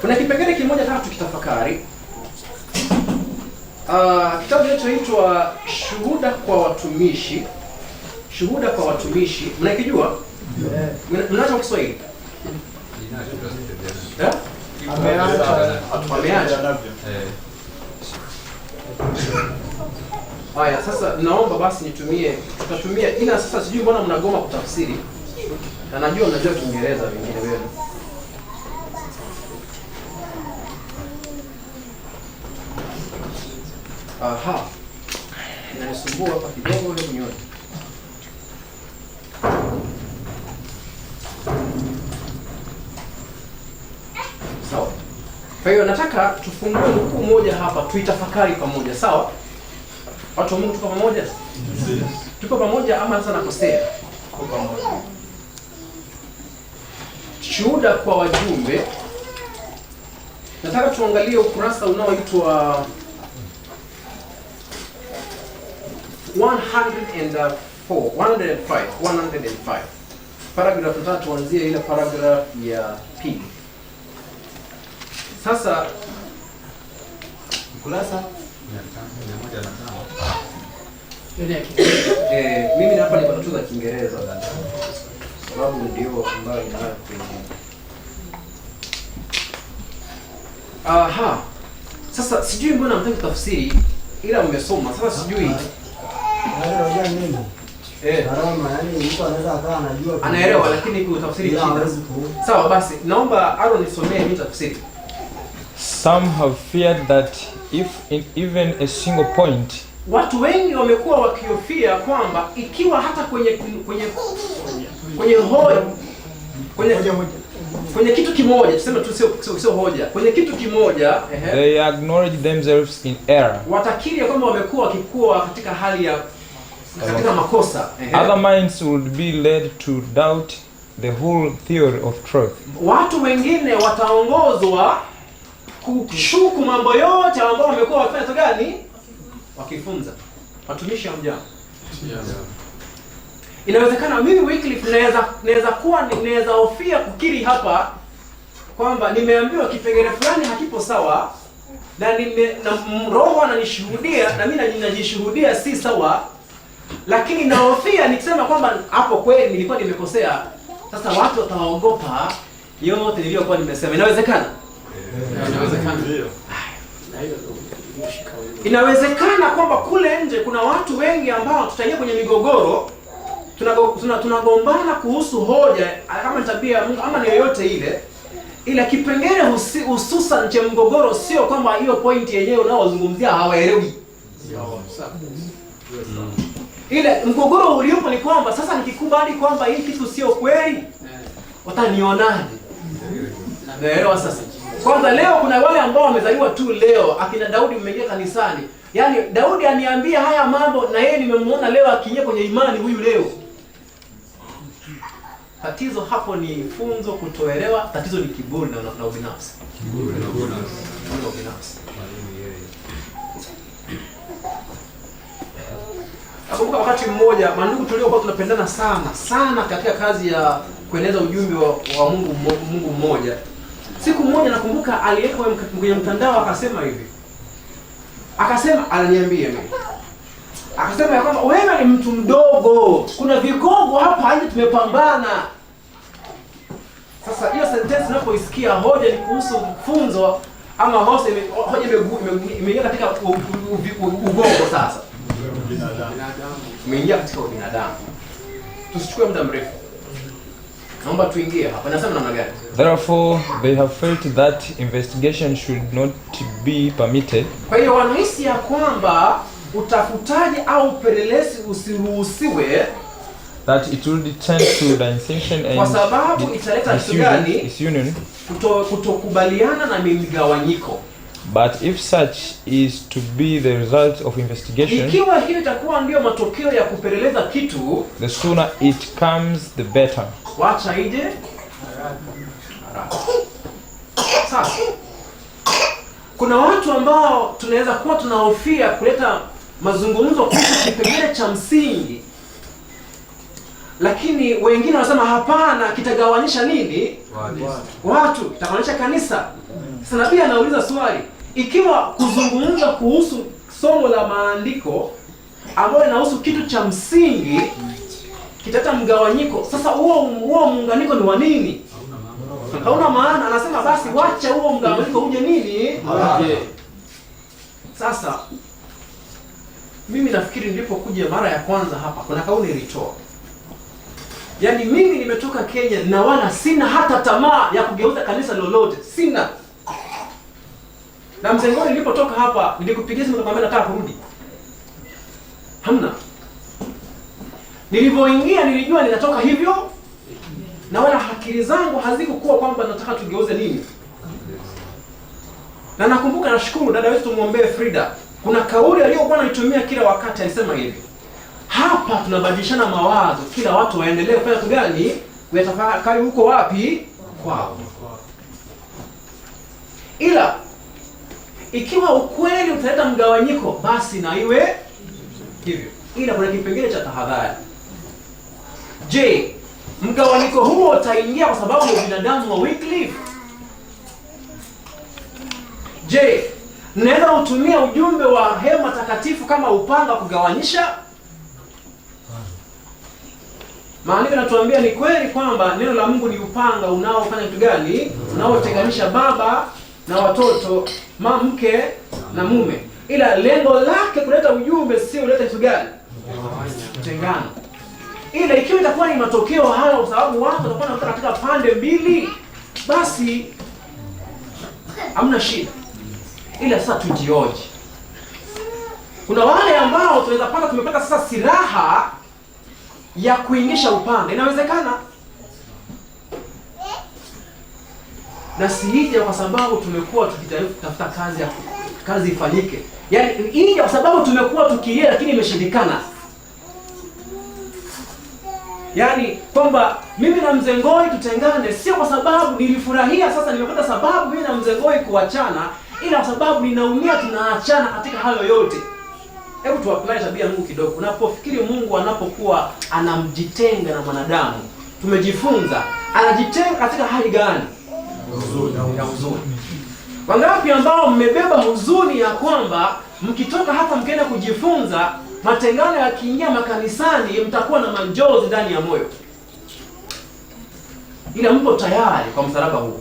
A: Kuna kipengele kimoja nataka tukitafakari. Kitabu kinachoitwa Shuhuda kwa Watumishi. Shuhuda kwa Watumishi. Mnakijua? Mnacho Kiswahili? Ameacha. Haya, sasa naomba basi tutatumia ila sasa sijui mbona mnagoma kutafsiri. Na najua mnajua Kiingereza wengine wenu. Aha. Inanisumbua hapa kidogo leo mnyoni. Sawa. Kwa hiyo nataka tufungue nukuu moja hapa tuitafakari pamoja, sawa? Watu wa Mungu tuko pamoja? Tuko pamoja ama sasa nakosea? Tuko pamoja. Shuhuda kwa wajumbe. Nataka tuangalie ukurasa unaoitwa 105. Paragraph nataka tuanzie ile paragraph ya pili. Sasa ukurasa mimi hapa ni kwa za Kiingereza sababu ndio ambayo inayo kwenye. Aha. Sasa sijui mbona mtaki tafsiri ila mmesoma. Sasa sijui
B: unajua nini? Aroma, yani mtu anaweza akawa anajua
A: anaelewa lakini kutafsiri shida. Sawa basi naomba Aaron nisomee mimi tafsiri.
D: Some have feared that if in even a single point,
A: watu wengi wamekuwa wakihofia kwamba ikiwa hata kwenye kwenye kitu kimoja, tuseme tu sio hoja. Kwenye kitu kimoja,
D: they acknowledge themselves in error.
A: Watakiri kwamba wamekuwa wakikua katika hali ya katika makosa.
D: Other minds would be led to doubt the whole theory of truth.
A: Watu wengine wataongozwa kushuku mambo yote ambayo wamekuwa wakifanya gani? Wakifunza. Watumishi wa mjambo. Inawezekana mimi Wycliffe naweza hofia kukiri hapa kwamba nimeambiwa kipengele fulani hakipo sawa na roho ananishuhudia na mimi najishuhudia si sawa, lakini nahofia nikisema kwamba hapo kweli nilikuwa nimekosea. Sasa watu wataogopa yote niliyokuwa nimesema. Inawezekana? Inawezekana. Inawezekana kwamba kule nje kuna watu wengi ambao tutaingia kwenye migogoro, tunagombana kuhusu hoja kama tabia ya Mungu ama ni yoyote ile. Ila kipengele hususan cha mgogoro sio kwamba hiyo point yenyewe unaozungumzia hawaelewi. Ile mgogoro uliopo ni kwamba sasa nikikubali kwamba hii kitu sio kweli, watanionaje? Naelewa sasa. Kwanza leo kuna wale ambao wamezaliwa tu leo, akina Daudi mmeingia kanisani. Yaani Daudi aniambia haya mambo na yeye nimemuona leo akiingia kwenye imani huyu leo. Tatizo hapo ni funzo kutoelewa, tatizo ni kiburi na ubinafsi. Kiburi na ubinafsi. Nakumbuka wakati mmoja mandugu tuliokuwa tunapendana sana katika kazi ya kueneza ujumbe wa Mungu mmoja. Siku moja nakumbuka aliweka kwenye mtandao akasema hivi. Akasema aliniambia mimi. Akasema ya kwamba wewe ni mtu mdogo. Kuna vigogo hapa nje tumepambana. Sasa hiyo sentence unapoisikia hoja ni kuhusu funzo ama hoja imeingia katika ugogo sasa. Imeingia katika ubinadamu. Tusichukue muda mrefu. Naomba tuingie hapa. Nasema namna gani?
D: Therefore, they have felt that investigation should not be permitted.
A: Kwa hiyo wanahisi ya kwamba utafutaji au upelelezi usiruhusiwe,
D: that it will tend to dissension and
A: kwa sababu italeta
D: disunion,
A: kutokubaliana na migawanyiko.
D: But if such is to be the result of investigation,
A: ikiwa hiyo itakuwa ndio matokeo ya kupeleleza kitu,
D: the sooner it comes the better.
A: Wacha ije haraka. Sasa kuna watu ambao tunaweza kuwa tunahofia kuleta mazungumzo kuhusu kipengele cha msingi, lakini wengine wanasema hapana, kitagawanyisha nini? Watu, kitagawanyisha kanisa. Sasa nabii anauliza swali, ikiwa kuzungumza kuhusu somo la maandiko ambalo linahusu kitu cha msingi kitaleta mgawanyiko, sasa huo muunganiko ni wa nini? Hauna maana. Anasema basi wacha huo mgawanyiko uje nini? Sasa mimi nafikiri nilipokuja mara ya kwanza hapa kuna kauli nilitoa. Yaani mimi nimetoka Kenya na wala sina hata tamaa ya kugeuza kanisa lolote. Sina. Na mzengoni nilipotoka hapa nilikupigia simu nikamwambia nataka kurudi. Hamna. Nilipoingia nilijua ninatoka hivyo na wala akili zangu hazikuwa kwamba nataka tugeuze nini. Na nakumbuka, nashukuru dada wetu tumuombee Frida. Kuna kauli aliyokuwa anaitumia kila wakati, alisema hivi: hapa tunabadilishana mawazo, kila watu waendelee kufanya kitu gani? Kuyatafakari huko wapi? Kwao. Ila ikiwa ukweli utaleta mgawanyiko, basi na iwe hivyo. Ila kuna kipengele cha tahadhari. Je, mgawanyiko huo utaingia kwa sababu ya binadamu wa Wycliffe? Je, naweza utumia ujumbe wa hema takatifu kama upanga kugawanyisha? Maandiko yanatuambia ni kweli kwamba neno la Mungu ni upanga unaofanya kitu gani? Unaotenganisha baba na watoto, mke na mume. Ila lengo lake kuleta ujumbe, sio kuleta kitu gani? Tengano. Ila ikiwa itakuwa ni matokeo haya kwa sababu watu watakuwa katika pande mbili, basi hamna shida. Ila sasa tujioje. Kuna wale ambao tunaweza pata tumepata sasa silaha ya kuingisha upande. Inawezekana. na siija kwa sababu tumekuwa tukitafuta kazi ifanyike. Yaani ija kwa sababu tumekuwa tukilia lakini imeshindikana. Yaani kwamba mimi na Mzee Ngoi tutengane sio kwa sababu nilifurahia sasa nimepata sababu mimi na Mzee Ngoi kuachana, ila kwa sababu ninaumia tunaachana katika hayo yote. Hebu tuapply tabia Mungu kidogo. Unapofikiri Mungu anapokuwa anamjitenga na mwanadamu, tumejifunza anajitenga katika hali gani? Huzuni. Wangapi ambao mmebeba huzuni ya kwamba mkitoka hapa mkaenda kujifunza, matengano yakiingia makanisani mtakuwa na manjozi ndani ya moyo? Ila mpo tayari kwa msalaba huu?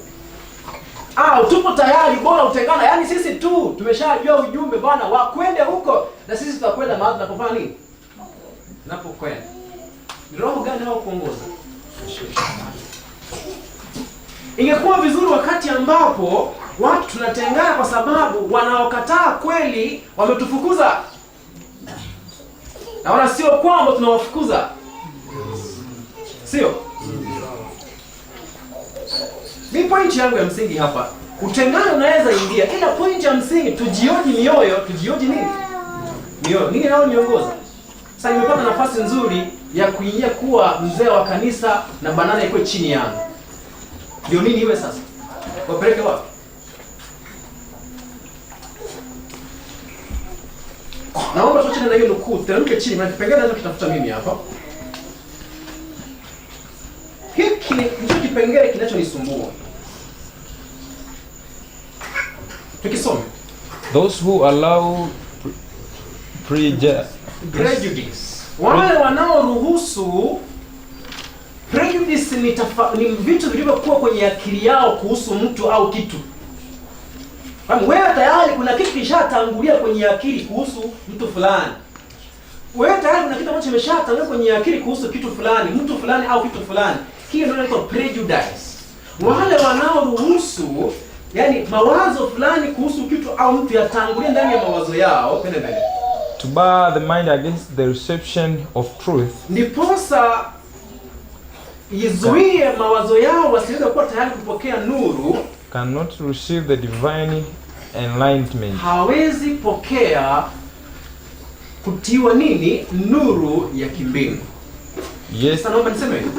A: Tupo tayari, bora utengana. Yaani sisi tu tumeshajua ujumbe bwana wa kwende huko, na sisi tutakwenda mahali tunapofanya nini? Tunapokwenda. Ni roho gani hao kuongoza? Ingekuwa vizuri wakati ambapo watu tunatengana kwa sababu wanaokataa kweli wametufukuza. Na wala sio kwamba tunawafukuza. Sio? Ni point yangu ya msingi hapa. Utengano unaweza ingia, ila point ya msingi tujioji mioyo, tujioji nini? Mioyo. Nini nao niongoza? Sasa nimepata nafasi nzuri ya kuingia kuwa mzee wa kanisa na banana iko chini yangu. Ndio nini iwe sasa? Wapeleke wapi? Naomba tuachane na hiyo nukuu, teremke chini, na kipengele nacho kitafuta mimi hapa. Hiki ndicho kipengele kinachonisumbua. Tukisome.
D: Those who allow
A: prejudice. Wale wanaoruhusu prejudice ni vitu vilivyokuwa kwenye akili yao kuhusu mtu au kitu. Kama wewe tayari kuna kitu kishatangulia kwenye akili kuhusu mtu fulani. Wewe tayari kuna kitu ambacho kimeshatangulia kwenye akili kuhusu kitu fulani, mtu fulani au kitu fulani. Hiyo ndio inaitwa prejudice. Wale wanaoruhusu yani mawazo fulani kuhusu kitu au mtu yatangulia ndani ya mawazo yao, twende mbele.
D: To bar the mind against the reception of truth.
A: Ndiposa izuie mawazo yao wasiweze kuwa tayari kupokea nuru.
D: Cannot receive the divine enlightenment.
A: Hawezi pokea kutiwa nini? Nuru ya kimbingu.
D: Yes.
A: Sasa naomba niseme hivi.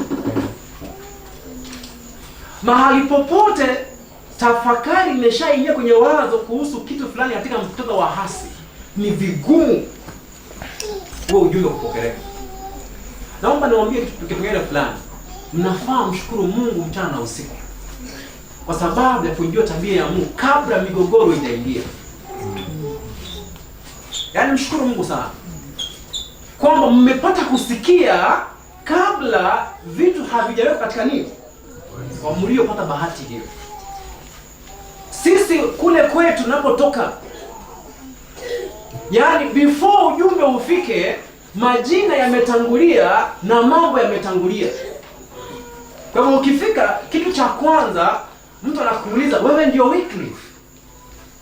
A: Mahali popote tafakari imeshaingia kwenye wazo kuhusu kitu fulani katika muktadha wa hasi, ni vigumu wewe ujue kupokeleka. Naomba niwaambie kitu kingine fulani. Mnafaa mshukuru Mungu mchana na usiku, kwa sababu ya kujua tabia ya Mungu kabla migogoro haijaingia. Yaani mshukuru Mungu sana kwamba mmepata kusikia kabla vitu havijaweka katika nini? Kwa mliopata bahati hiyo. Sisi kule kwetu tunapotoka, yaani before ujumbe ufike, majina yametangulia na mambo yametangulia. Kwa hivyo ukifika, kitu cha kwanza mtu anakuuliza wewe ndio Wycliffe?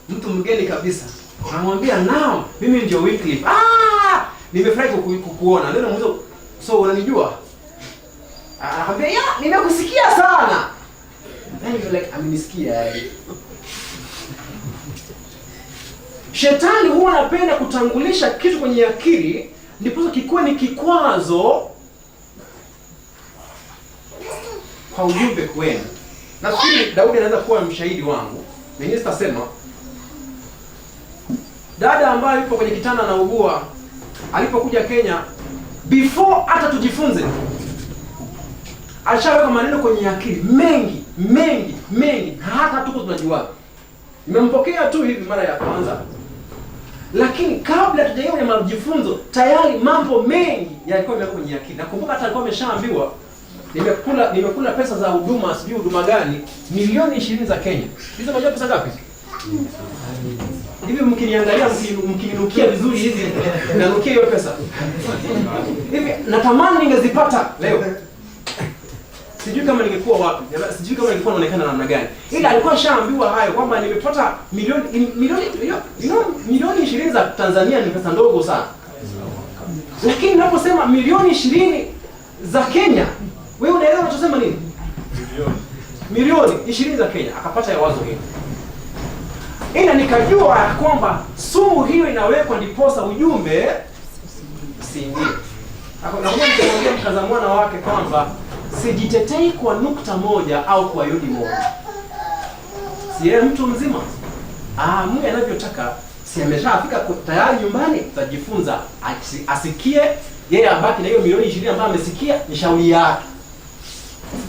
A: Mtu mgeni kabisa anamwambia naam, mimi ndio Wycliffe. Nimefurahi kukuona. Ndio namuuliza, so unanijua? Anaambia nimekusikia sana. Then you're like, amenisikia. Shetani huwa anapenda kutangulisha kitu kwenye akili ndipo kikuwe ni kikwazo kwa ujumbe kwenu. Nafikiri Daudi anaweza kuwa mshahidi wangu. Mimi sitasema. Dada ambaye yupo kwenye kitanda na ugua alipokuja Kenya, before hata tujifunze, alishaweka maneno kwenye akili mengi hata tuko tunajua. Nimempokea tu hivi mara ya kwanza, lakini kabla tujaingia kwenye majifunzo tayari mambo mengi yalikuwa yamewekwa kwenye akili. Nakumbuka hata alikuwa ameshaambiwa nimekula pesa za huduma, sijui huduma gani, milioni 20 za Kenya. Hizo unajua pesa ngapi? Hivi mkiniangalia mkininukia vizuri hivi nanukia hiyo pesa. Hivi natamani ningezipata leo. Sijui kama ningekuwa wapi. Sijui kama ningekuwa naonekana namna gani. Ila alikuwa shaambiwa hayo kwamba nimepata milioni 20 za Tanzania ni pesa ndogo sana. Lakini ninaposema milioni 20 za Kenya, wewe unaelewa unachosema nini? milioni 20 za Kenya, akapata ya wazo hili. Ila nikajua kwamba sumu hiyo inawekwa ndiposa ujumbe usiingie. Nakuja nikamwambia mkaza mwana wake kwamba sijitetei kwa nukta moja au kwa yodi moja. Si yeye mtu mzima. Mungu anavyotaka, si ameshafika tayari nyumbani, tutajifunza asikie, yeye abaki na hiyo milioni 20 ambayo amesikia, ni shauri yake.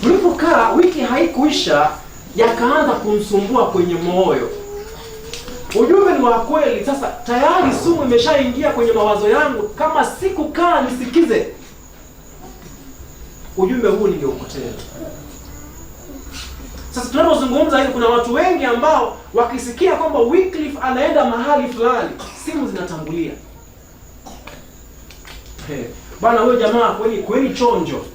A: Tulipokaa wiki haikuisha, yakaanza kumsumbua kwenye moyo. Ujumbe ni wa kweli, sasa tayari sumu imeshaingia kwenye mawazo yangu, kama sikukaa nisikize, ujumbe huu ningeupoteza. Sasa tunapozungumza hivi, kuna watu wengi ambao wakisikia kwamba Wycliffe anaenda mahali fulani, simu zinatangulia. Bwana huyo jamaa kweni chonjo.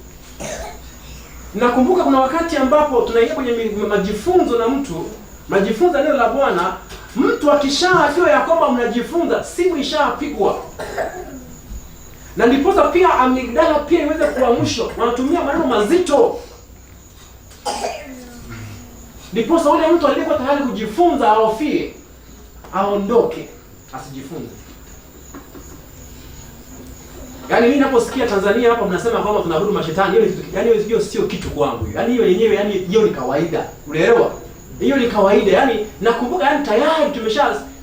A: Nakumbuka kuna wakati ambapo tunaingia kwenye majifunzo na mtu, majifunza neno la Bwana, mtu akishaajua ya kwamba mnajifunza, simu ishapigwa. Na ndiposa pia amigdala pia iweze kuamshwa, wanatumia maneno mazito. Ndiposa ule mtu aliyekuwa tayari kujifunza ahofie, aondoke, asijifunze. Yaani mimi ninaposikia Tanzania hapa mnasema kwamba tunaabudu mashetani, hiyo sio kitu kwangu. Yaani hiyo yenyewe, yaani hiyo ni kawaida. Unaelewa? Hiyo ni kawaida. Yaani nakumbuka, yaani tayari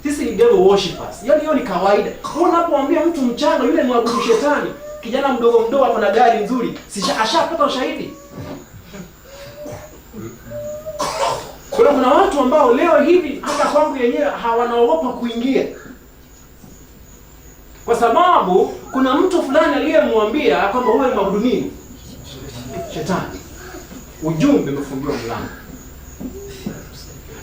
A: sisi ni devil worshippers. Yaani hiyo ni kawaida. Unapomwambia mtu mchanga yule ni mwabudu shetani, kijana mdogo hapo na gari nzuri, ashapata ushahidi. Kuna watu ambao leo hivi hata kwangu yenyewe hawanaogopa kuingia. Kwa sababu kuna mtu fulani aliyemwambia kwamba wewe ni mwabudu nini? Shetani. Ujumbe umefungiwa mlango.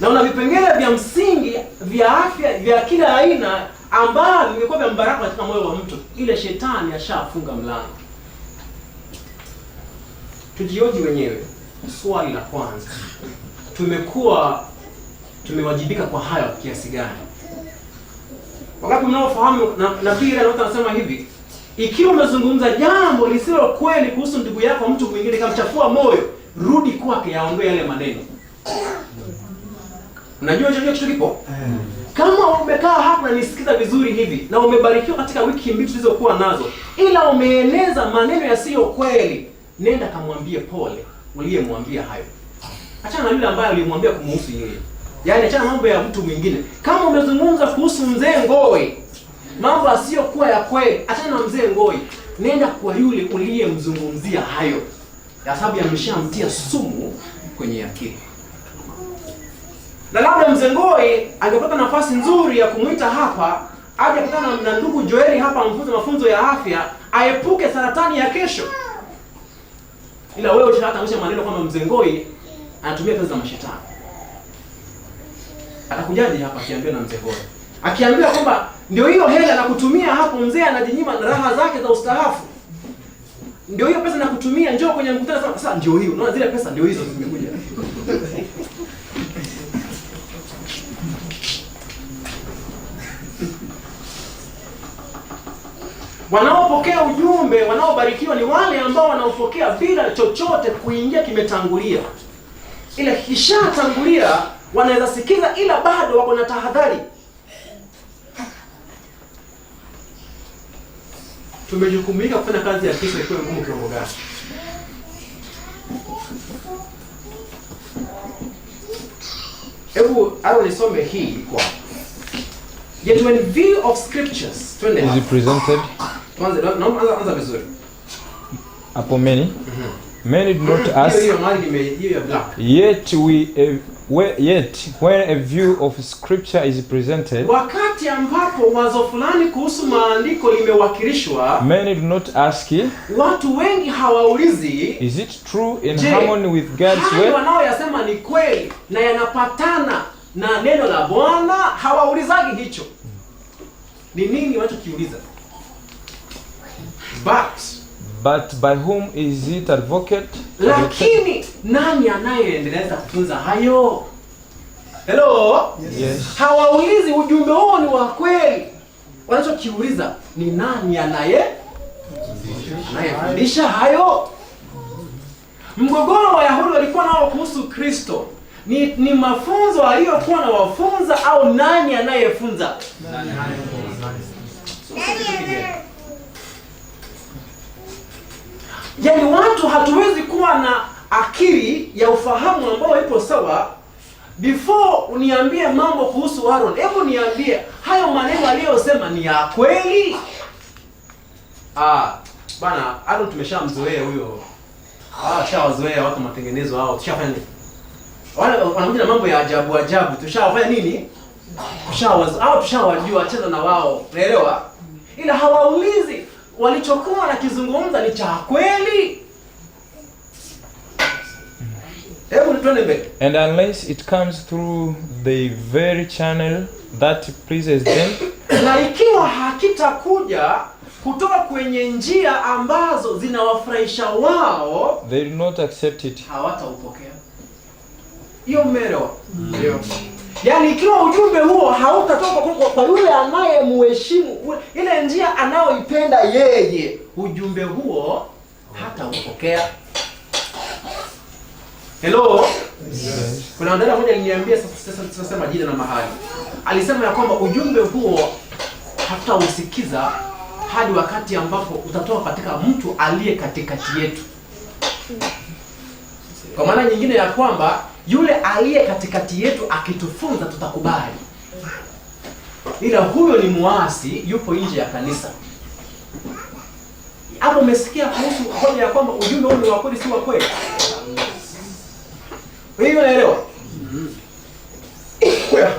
A: Na una vipengele vya msingi vya afya vya kila aina ambavyo vimekuwa vya mbaraka katika moyo wa mtu. Ile shetani ashafunga mlango. Tujioji wenyewe. Swali la kwanza, tumewajibika kwa hayo kiasi gani? Wakati mnaofahamu na Biblia anasema hivi, ikiwa umezungumza jambo lisilo kweli kuhusu ndugu yako, mtu mwingine kamchafua moyo, rudi kwake, aondoe yale maneno. Unajua hicho kitu kipo? Kama umekaa hapa na nisikiza vizuri hivi na umebarikiwa katika wiki mbili tulizokuwa nazo, ila umeeneza maneno yasiyo kweli, nenda kamwambie pole uliyemwambia hayo. Achana na yule ambaye ulimwambia kumhusu yeye. Yaani achana mambo ya mtu mwingine. Kama umezungumza kuhusu mzee Ngoi, mambo asiyokuwa ya kweli, achana na mzee Ngoi. Nenda kwa yule uliyemzungumzia hayo. Ya sababu yameshamtia sumu kwenye akili. Na labda mzee Ngoi angepata nafasi nzuri ya kumuita hapa, aje kukutana na ndugu Joeli hapa amfunze mafunzo ya afya, aepuke saratani ya kesho. Ila wewe ushatamsha maneno kama mzee Ngoi anatumia pesa za mashetani. Atakujaje hapa akiambia na mzee Ngoi? Akiambia kwamba ndio hiyo hela na kutumia hapo, mzee anajinyima na raha zake za ustaarafu. Ndio hiyo pesa na kutumia, njoo kwenye mkutano sasa, ndio hiyo. Unaona zile pesa ndio hizo zimekuja. Wanaopokea ujumbe, wanaobarikiwa ni wale ambao wanaopokea bila chochote kuingia kimetangulia. Ile kishatangulia wanaweza sikiza, ila bado wako na tahadhari. Tumejukumika kufanya kazi ya Kristo ikiwa ngumu kiwango gani? Hebu nisome hii kwa. Yet when view of scriptures
D: is presented,
A: anza vizuri.
D: Hapo many do not ask. Yet when a view of scripture is presented,
A: wakati ambapo wazo fulani kuhusu maandiko limewakilishwa,
D: many do not ask,
A: watu wengi hawaulizi,
D: is it true in harmony with God's word?
A: Wanaoyasema ni kweli na yanapatana na neno la Bwana, hawaulizagi hicho. Ni nini wanachokiuliza?
D: But by whom is it advocate?
A: Lakini nani anayeendeleza kufunza hayo? Hello?
D: Yes.
A: Hawaulizi ujumbe huo ni wa kweli. Wanachokiuliza ni nani anayefundisha hayo? Mgogoro wa Wayahudi walikuwa nao kuhusu Kristo ni mafunzo aliyokuwa na wafunza au nani anayefunza? Yaani watu hatuwezi kuwa na akili ya ufahamu ambao ipo sawa before uniambie mambo kuhusu Aaron. Hebu niambie hayo maneno aliyosema ni ya kweli? Bana, Aaron tumeshamzoea huyo. Tushawazoea watu matengenezo hao. Tushafanya nini? Wale wanakuja na mambo ya ajabu ajabu. Tushawafanya nini? Tushawajua, achana na wao. Unaelewa? Ila hawaulizi walichokuwa nakizungumza ni cha kweli. Hebu tuone mbele.
D: And unless it comes through the very channel that pleases them,
A: na ikiwa hakitakuja kutoka kwenye njia ambazo zinawafurahisha wao,
D: they do not accept it.
A: Hawataupokea. Hiyo mmelewa? Ndio. Yaani ikiwa ujumbe huo hautatoka kwa yule anayemheshimu, ile njia anayoipenda yeye, ujumbe huo hataupokea. Hello? Yes. Kuna dada mmoja aliniambia sasa majina na mahali. Alisema ya kwamba ujumbe huo hatausikiza hadi wakati ambapo utatoka katika mtu aliye katikati yetu. Kwa maana nyingine ya kwamba yule aliye katikati yetu akitufunza tutakubali. Ila huyo ni muasi, yupo nje ya kanisa. Hapo umesikia kuhusu hoja ya kwamba ujumbe huu ni wa kweli si wa kweli? Wewe unaelewa?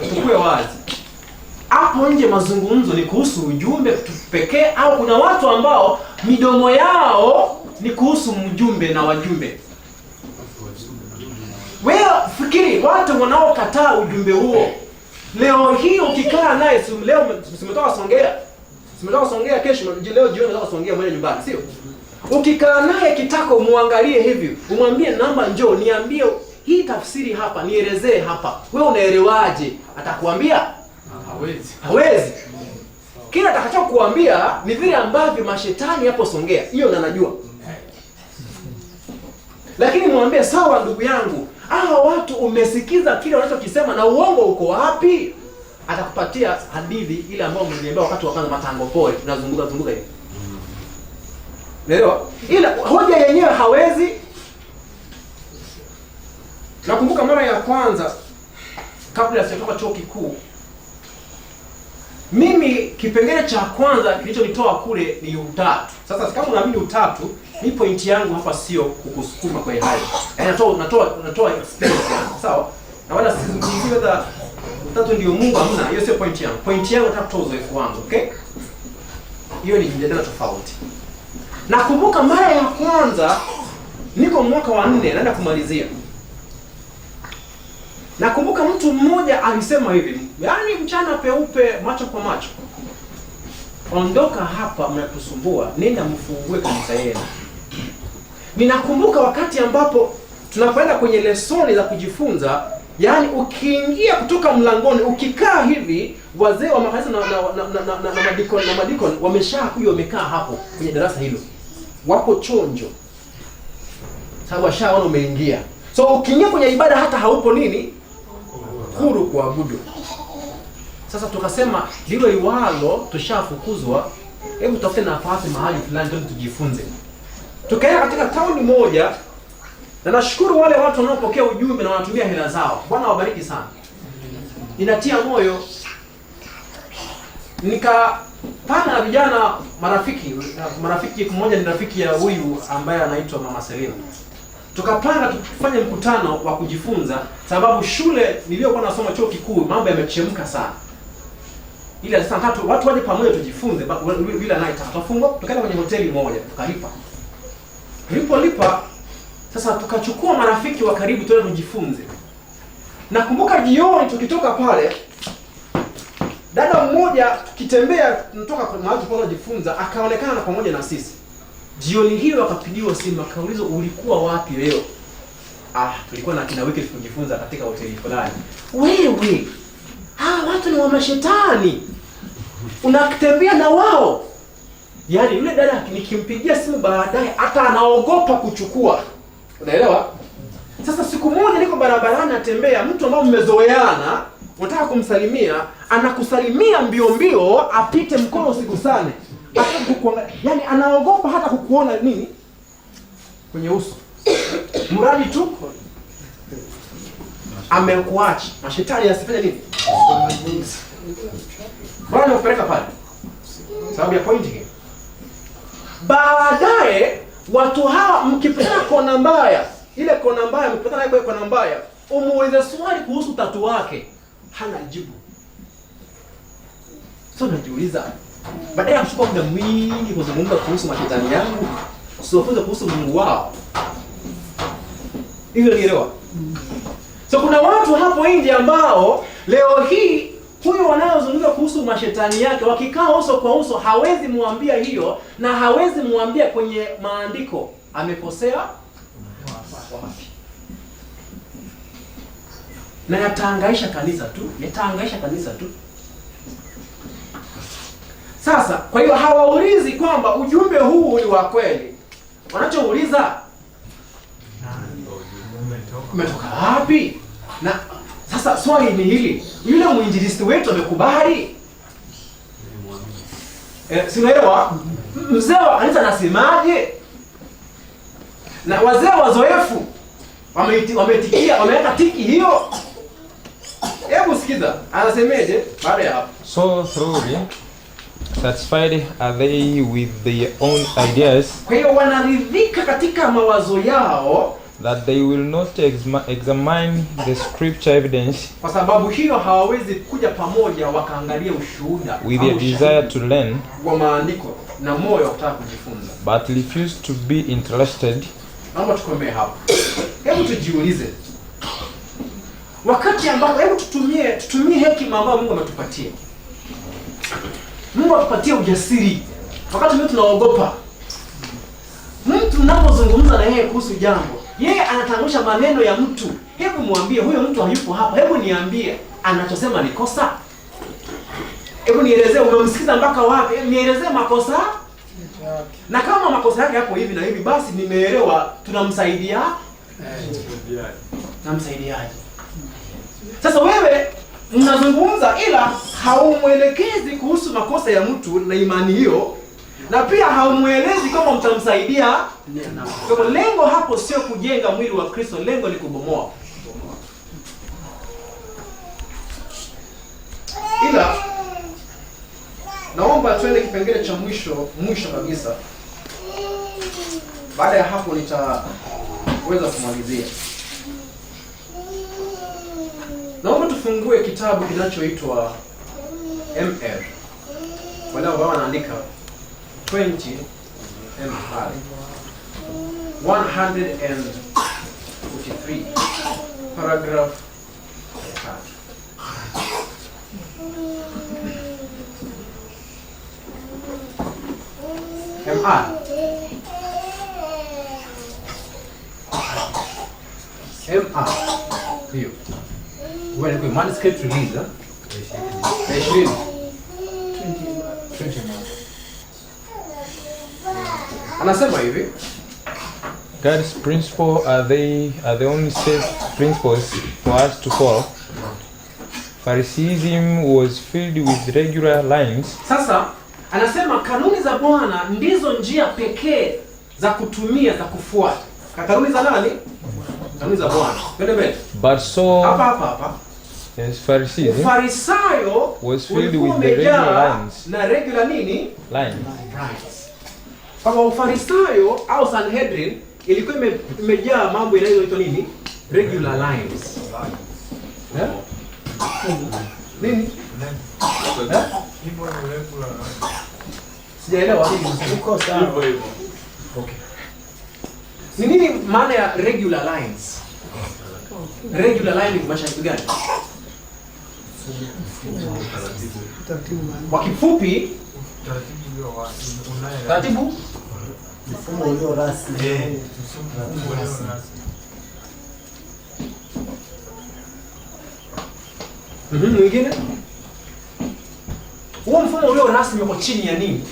A: Tukue wazi. Hapo nje mazungumzo ni kuhusu ujumbe pekee au kuna watu ambao midomo yao ni kuhusu mjumbe na wajumbe? Wewe fikiri watu wanaokataa ujumbe huo. Leo hii ukikaa naye, leo simetoka Songea, kesho leo jioni nataka Songea mwenye nyumbani, sio? Ukikaa naye kitako muangalie hivi, umwambie namba njoo niambie hii tafsiri hapa, nielezee hapa. Wewe unaelewaje? Atakwambia? Hawezi. Kila atakachokuambia ni vile ambavyo mashetani hapo Songea. Hiyo na najua. Lakini mwambie sawa ndugu yangu, watu umesikiza kile wanachokisema na uongo uko wapi? Atakupatia hadithi ile ambayo mliniambia wakati wa kwanza matango pole, tunazunguka hivi. Unaelewa? Ila hoja yenyewe hawezi. Nakumbuka mara ya kwanza kabla sijatoka chuo kikuu, mimi kipengele cha kwanza kilichonitoa kule ni utatu. Sasa kama unaamini utatu, ni point yangu hapa sio kukusukuma kwa hayo. Yaani natoa experience yangu, sawa? Na wala sizungumzie whether utatu ndio Mungu hamna, hiyo sio point yangu. Point yangu nataka kutoa uzoefu wangu, okay? Hiyo ni mjadala tofauti. Nakumbuka mara ya kwanza niko mwaka wa 4 naenda kumalizia. Nakumbuka mtu mmoja alisema hivi, yaani mchana peupe macho kwa macho, ondoka hapa mnatusumbua, nenda mfungue kanisa yenu. Ninakumbuka wakati ambapo tunapoenda kwenye lesoni za kujifunza, yaani ukiingia kutoka mlangoni, ukikaa hivi, wazee wa makanisa na madikon wameshakuja wamekaa hapo kwenye darasa hilo. Wapo chonjo. Sababu washaona umeingia. So ukiingia kwenye ibada hata haupo nini? Huru kuabudu. Sasa tukasema liwe liwalo, tushafukuzwa, hebu tutafute nafasi mahali fulani ndio tujifunze. Tukaenda katika tauni moja, na nashukuru wale watu wanaopokea ujumbe na wanatumia hela zao. Bwana wabariki sana. Inatia moyo. Nikapanga na vijana marafiki mmoja ni rafiki ya huyu ambaye anaitwa Mama Selina. Tukapanga tufanye mkutano wa kujifunza, sababu shule niliyokuwa nasoma chuo kikuu mambo yamechemka sana. Ile saa 3 watu waje pamoja tujifunze, bila night tutafungwa, tukaenda kwenye hoteli moja, tukalipa. Tulipolipa sasa tukachukua marafiki wa karibu tuende tujifunze. Nakumbuka jioni tukitoka pale, dada mmoja tukitembea kutoka kwa mahali tulipokuwa tunajifunza akaonekana pamoja na sisi. Jioni hiyo akapigiwa simu akaulizwa ulikuwa wapi leo? Tulikuwa na kina wiki tukijifunza katika hoteli fulani. Wewe, watu ni wa mashetani. Unatembea na wao. Yaani yule dada nikimpigia simu baadaye hata anaogopa kuchukua. Unaelewa? Sasa siku moja niko barabarani natembea, mtu ambaye mmezoeana, unataka kumsalimia, anakusalimia mbio mbio, apite mkono usigusane. Yaani anaogopa hata kukuona nini? Kwenye uso. Mradi tu amekuacha. Mashetani asifanye nini? Bwana kupeleka pale. Sababu ya point hii. Baadaye watu hawa mkipata kona mbaya, ile kona mbaya mkipata naye kona mbaya, umuulize swali kuhusu tatu wake, hana jibu. Sio najiuliza, baadaye kuchukua muda mwingi kuzungumza kuhusu mashetani yangu, usiwafunze kuhusu Mungu wao. Hivyo nielewa. So kuna watu hapo nje ambao leo hii huyo wanayozungumza kuhusu mashetani yake, wakikaa uso kwa uso hawezi muambia hiyo, na hawezi muambia kwenye maandiko amekosea wapi. Na yatahangaisha kanisa tu. Sasa kwa hiyo hawaulizi kwamba ujumbe huu ni wa kweli. Wanachouliza umetoka wapi? Na sasa swali ni hili, yule mwinjilisti wetu amekubali? Si unaelewa? Mzee wa kanisa anasemaje? Na wazee wazoefu wametikia, wameweka tiki hiyo. Hebu sikiza, anasemeje baada ya hapo?
D: So thoroughly satisfied are they with their own ideas,
A: kwa hiyo wanaridhika katika mawazo yao,
D: that they will not examine the scripture evidence,
A: kwa sababu hiyo hawawezi kuja pamoja wakaangalia ushuhuda
D: with a desire to learn,
A: wa maandiko na moyo wa kutaka kujifunza,
D: but refuse to be interested.
A: Naomba tukomee hapo. Hebu tujiulize, wakati ambao, hebu tutumie hekima ambayo Mungu ametupatia. Mungu atupatie ujasiri wakati mtu tunaogopa. Mtu unapozungumza na yeye kuhusu jambo, yeye anatangusha maneno ya mtu. Hebu mwambie, huyo mtu hayupo hapa, hebu niambie anachosema ni kosa. Hebu nielezee umemsikiza mpaka wapi? Nielezee makosa. Na kama makosa yake hapo hivi na hivi, basi nimeelewa, tunamsaidia. Namsaidiaje? Sasa wewe mnazungumza ila haumwelekezi kuhusu makosa ya mtu na imani hiyo, na pia haumwelezi kama mtamsaidia. Kwa lengo hapo sio kujenga mwili wa Kristo, lengo ni kubomoa. Ila naomba tuende kipengele cha mwisho kabisa. Baada ya hapo nitaweza kumalizia. Naomba tufungue kitabu kinachoitwa MR. Wale ambao wanaandika 20 MR 143 paragraph 3. MR hiyo wewe kwa manuscript release 20 anasema hivi,
D: God's principles are the only safe principles for us to follow. Phariseeism was filled with regular lines.
A: Sasa anasema kanuni za Bwana ndizo njia pekee za kutumia, za kufuata. Kanuni za nani? Kanuni za Bwana. Twende mbele.
D: But so
A: hapa.
D: Yes, Phariseeism
A: Farisayo
D: was filled with the regular lines.
A: Na regular nini?
D: Lines.
A: Kwa Ufarisayo au Sanhedrin ilikuwa imejaa mambo yanayoitwa nini? Regular lines. Nini? Sijaelewa hili.
B: Uko sawa.
A: Okay. Ni nini maana ya regular lines? Regular line ni masharti gani? Kwa kifupi, taratibu
B: mfumo ulio rasmi.
A: Mwingine? Huo mfumo ulio rasmi uko chini ya nini?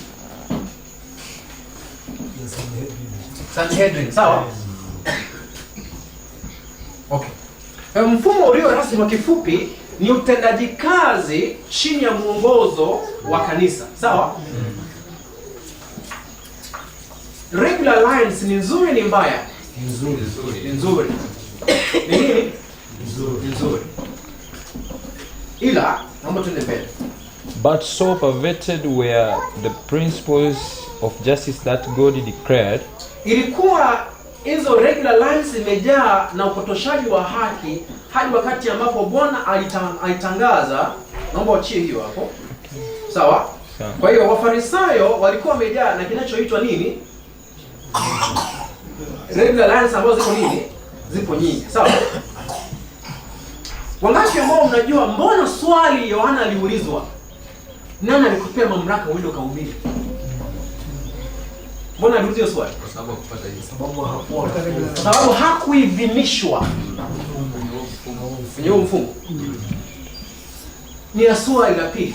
A: Sanhedrin, sawa? Mfumo ulio rasmi kwa kifupi ni utendaji kazi chini ya mwongozo wa kanisa. Sawa? Regular lines ni nzuri, ni mbaya? Ni nzuri. Ni nini? Nzuri. Ila naomba tuende mbele.
D: But so perverted were the principles of justice that God declared.
A: Ilikuwa hizo regular lines imejaa na upotoshaji wa haki hadi wakati ambapo Bwana alitangaza, naomba uchie hiyo hapo. Sawa? Kwa hiyo Wafarisayo walikuwa wamejaa na kinachoitwa nini? Regular lines ambazo ziko nini? Zipo nyingi. Sawa? Wangapi ambao mnajua mbona swali Yohana aliulizwa, nani alikupea mamlaka uende ukahubiri? Mbona aliulizwa swali?
E: Kwa sababu kupata hiyo.
A: Sababu hakuidhinishwa kwenye mfumo. Ni swali la pili.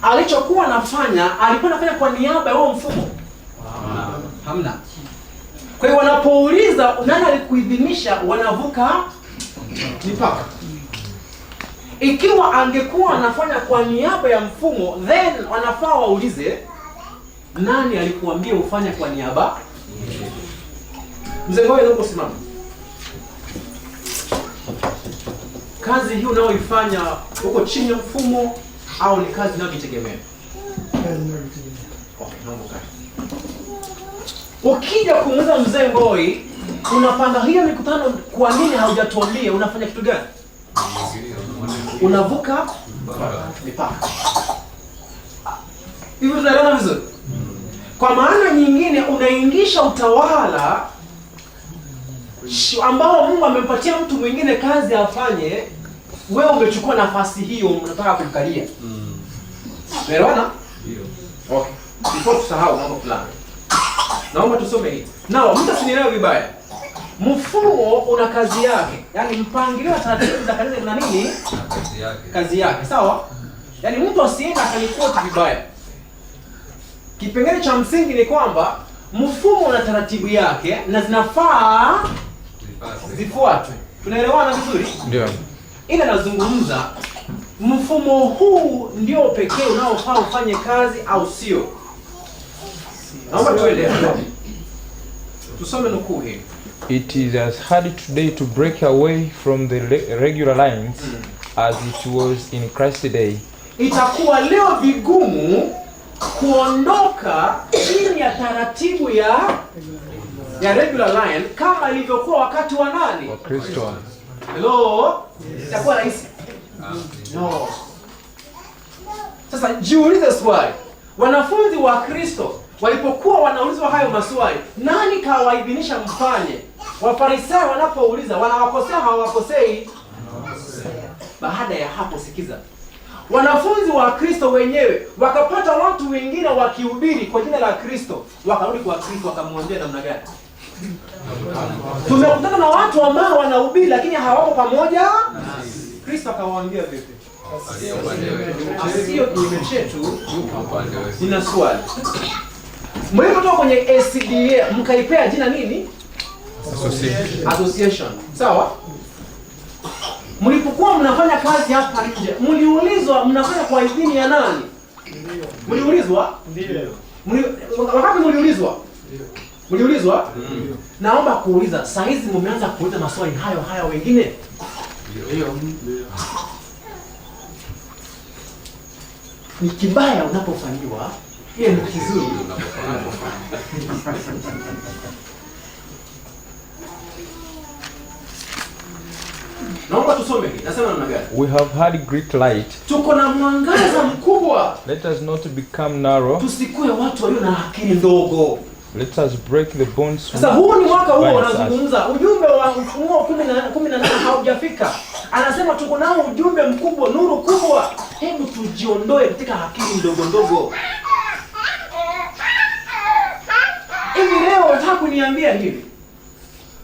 A: Alichokuwa anafanya, alikuwa anafanya kwa niaba ya huo mfumo? Hamna. Kwa hiyo wanapouliza nani alikuidhinisha, wanavuka mipaka. Ikiwa angekuwa anafanya kwa niaba ya mfumo, then wanafaa waulize nani alikuambia ufanye kwa niaba? Mzee Ngoye, naomba simama. Kazi hii unaoifanya uko chini ya mfumo au ni kazi unayojitegemea? Okay, naomba kae. Ukija kumuuliza Mzee Ngoye, unapanga hiyo mikutano kwa nini haujatuambia unafanya kitu gani? Unavuka mipaka. Hivi tunaelewana vizuri? Kwa maana nyingine unaingisha utawala ambao Mungu amempatia mtu mwingine kazi afanye, wewe umechukua nafasi hiyo, unataka kumkalia. Unaelewana? Ndio. Okay. Before tusahau mambo fulani, naomba tusome hii. Nao mtu asinielewe vibaya. Mfumo una kazi yake. Yaani mpangilio wa taratibu za kanisa una nini? Kazi yake. Sawa? Yaani mtu asienda akanikoti vibaya. Kipengele cha msingi ni kwamba mfumo una taratibu yake na zinafaa zifuatwe. Tunaelewana vizuri?
D: Ndio.
A: Ila nazungumza mfumo huu ndio pekee unaofaa ufanye kazi au sio? Naomba tuelewe. Tusome nukuu hii.
D: It is as hard today to break away from the regular lines as it was in Christ's day.
A: Itakuwa leo vigumu kuondoka chini ya taratibu ya regular line kama ilivyokuwa wakati wa nani?
D: Wa Kristo.
A: Hello? Itakuwa rahisi? No. Sasa jiulize swali. Wanafunzi wa Kristo walipokuwa wanaulizwa hayo maswali, nani kawaidhinisha mfanye? Wafarisayo wanapouliza, wanawakosea hawakosei? Baada ya hapo, sikiza. Wanafunzi wa Kristo wenyewe wakapata watu wengine wakihubiri kwa jina la Kristo, wakarudi kwa Kristo wakamwambia namna gani? Tumekutana na watu ambao wanahubiri lakini hawako pamoja. Kristo akawaambia vipi? Sio kinyume chetu. Nina swali. Mlipotoka kwenye SDA mkaipea jina nini? Association. Sawa? Mlipokuwa mnafanya kazi hapa nje, mliulizwa mnafanya kwa idhini ya nani? Mliulizwa?
C: Ndio.
A: Wakati mliulizwa? Mliulizwa? Naomba kuuliza, saa hizi mmeanza kuuliza maswali hayo wengine? Ndio. Ni kibaya unapofanyiwa, hiyo ni kizuri unapofanya. Naomba tusome hii. Nasema namna gani?
D: We have had great light.
A: Tuko na mwangaza mkubwa.
D: Let us not become narrow.
A: Tusikue watu walio na akili ndogo.
D: Let us break the bonds.
A: Sasa huu ni mwaka huo wanazungumza. Ujumbe wa Ufunuo 18 haujafika. Anasema tuko nao ujumbe mkubwa, nuru kubwa. Hebu tujiondoe katika akili ndogo ndogo. Hivi leo nataka kuniambia hivi.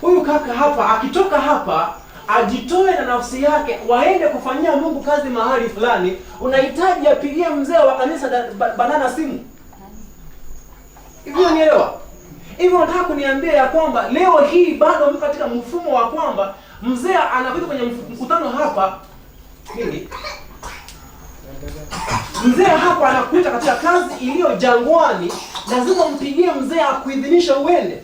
A: Huyu kaka hapa akitoka hapa ajitoe na nafsi yake waende kufanyia Mungu kazi mahali fulani, unahitaji apigie mzee wa kanisa banana simu? Hivi unielewa? Hivi nataka kuniambia ya kwamba leo hii bado mko katika mfumo wa kwamba mzee anakuja kwenye mkutano hapa nini? Mzee hapa anakuita katika kazi iliyo jangwani, lazima umpigie mzee akuidhinisha uende.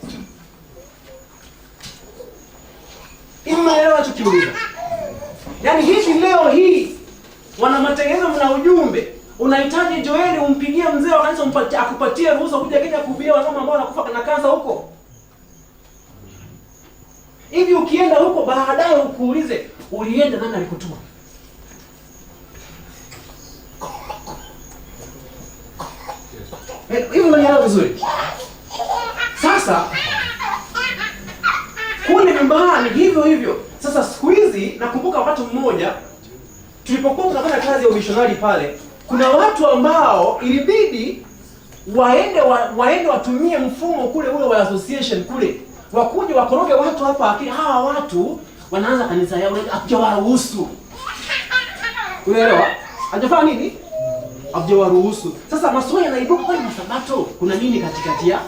A: Hivi mnaelewa nachokiuliza? Yaani hivi leo hii wana matengenezo, mna ujumbe, unahitaji Joeli umpigie mzee wa kanisa akupatie ruhusa kuja Kenya kuhubiria wanaume ambao wanakufa na kansa huko. Hivi ukienda huko baadaye ukuulize ulienda, nani alikutuma? Hivi unanielewa vizuri? Sasa kule nyumbani hivyo hivyo. Sasa siku hizi nakumbuka wakati mmoja tulipokuwa tunafanya kazi ya umishonari pale, kuna watu ambao ilibidi waende watumie mfumo kule ule wa association kule, wakuje wakoroge watu hapa, lakini hawa watu wanaanza kanisa yao hajawaruhusu. Unaelewa? Hajafanya nini? Hajawaruhusu. Sasa maswali yanaibuka, kwa Sabato kuna nini katikati ya?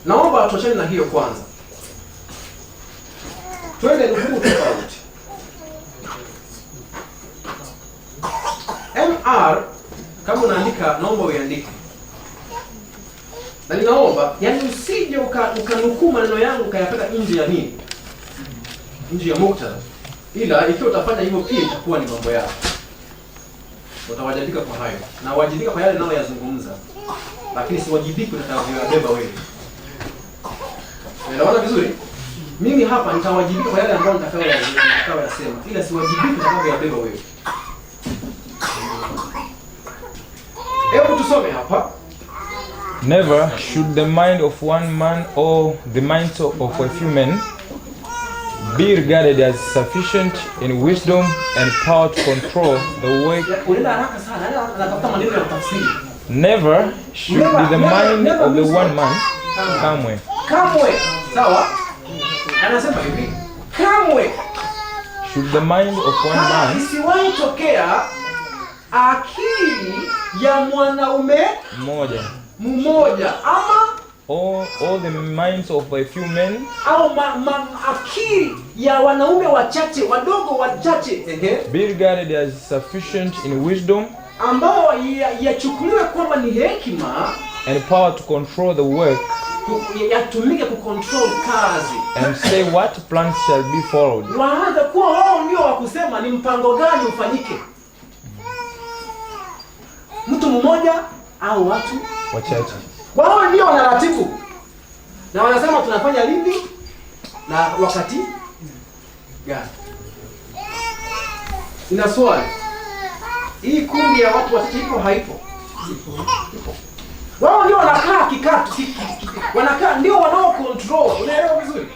A: Naomba tuachane na hiyo kwanza. Twende huu tofauti. MR kama unaandika, naomba uiandike. Na ninaomba yani usije ukanukuu maneno yangu ukayapeka nje ya nini? Nje ya muktadha. Ila ikiwa utafanya hivyo pia itakuwa ni mambo yako. Utawajibika kwa hayo. Na wajibika kwa yale nao yazungumza. Lakini siwajibiki utakavyobeba wewe. Unaelewana vizuri? Mimi hapa nitawajibika kwa yale ambayo nitakayoyasema, ila siwajibiki utakavyobeba wewe. Hebu tusome hapa.
D: Never should the mind of one man or the minds of a few men be regarded as sufficient in wisdom and power to control the work. Never should be the mind of the one man. Kamwe.
A: Sawa? Anasema hivi. Kamwe
D: should the mind of one man
A: isiwahi tokea akili ya mwanaume mmoja ama
D: all the minds of a few men,
A: au akili ya wanaume wachache wadogo wachache,
D: be regarded as sufficient in wisdom,
A: ambao yachukuliwe kwamba ni hekima
D: and power to control the work,
A: yatumike kucontrol kazi,
D: and say what plans shall be followed.
A: Waanze kuwa wao ndio wa kusema ni mpango gani ufanyike. Mtu mmoja au watu
D: wachache,
A: wao ndio wanaratibu na wanasema tunafanya lini na wakati gani. Ina swali, hii kundi ya watu wachache ipo haipo? Ipo. Wao ndio wanakaa kikatu, wanakaa ndio wanao control. Unaelewa vizuri?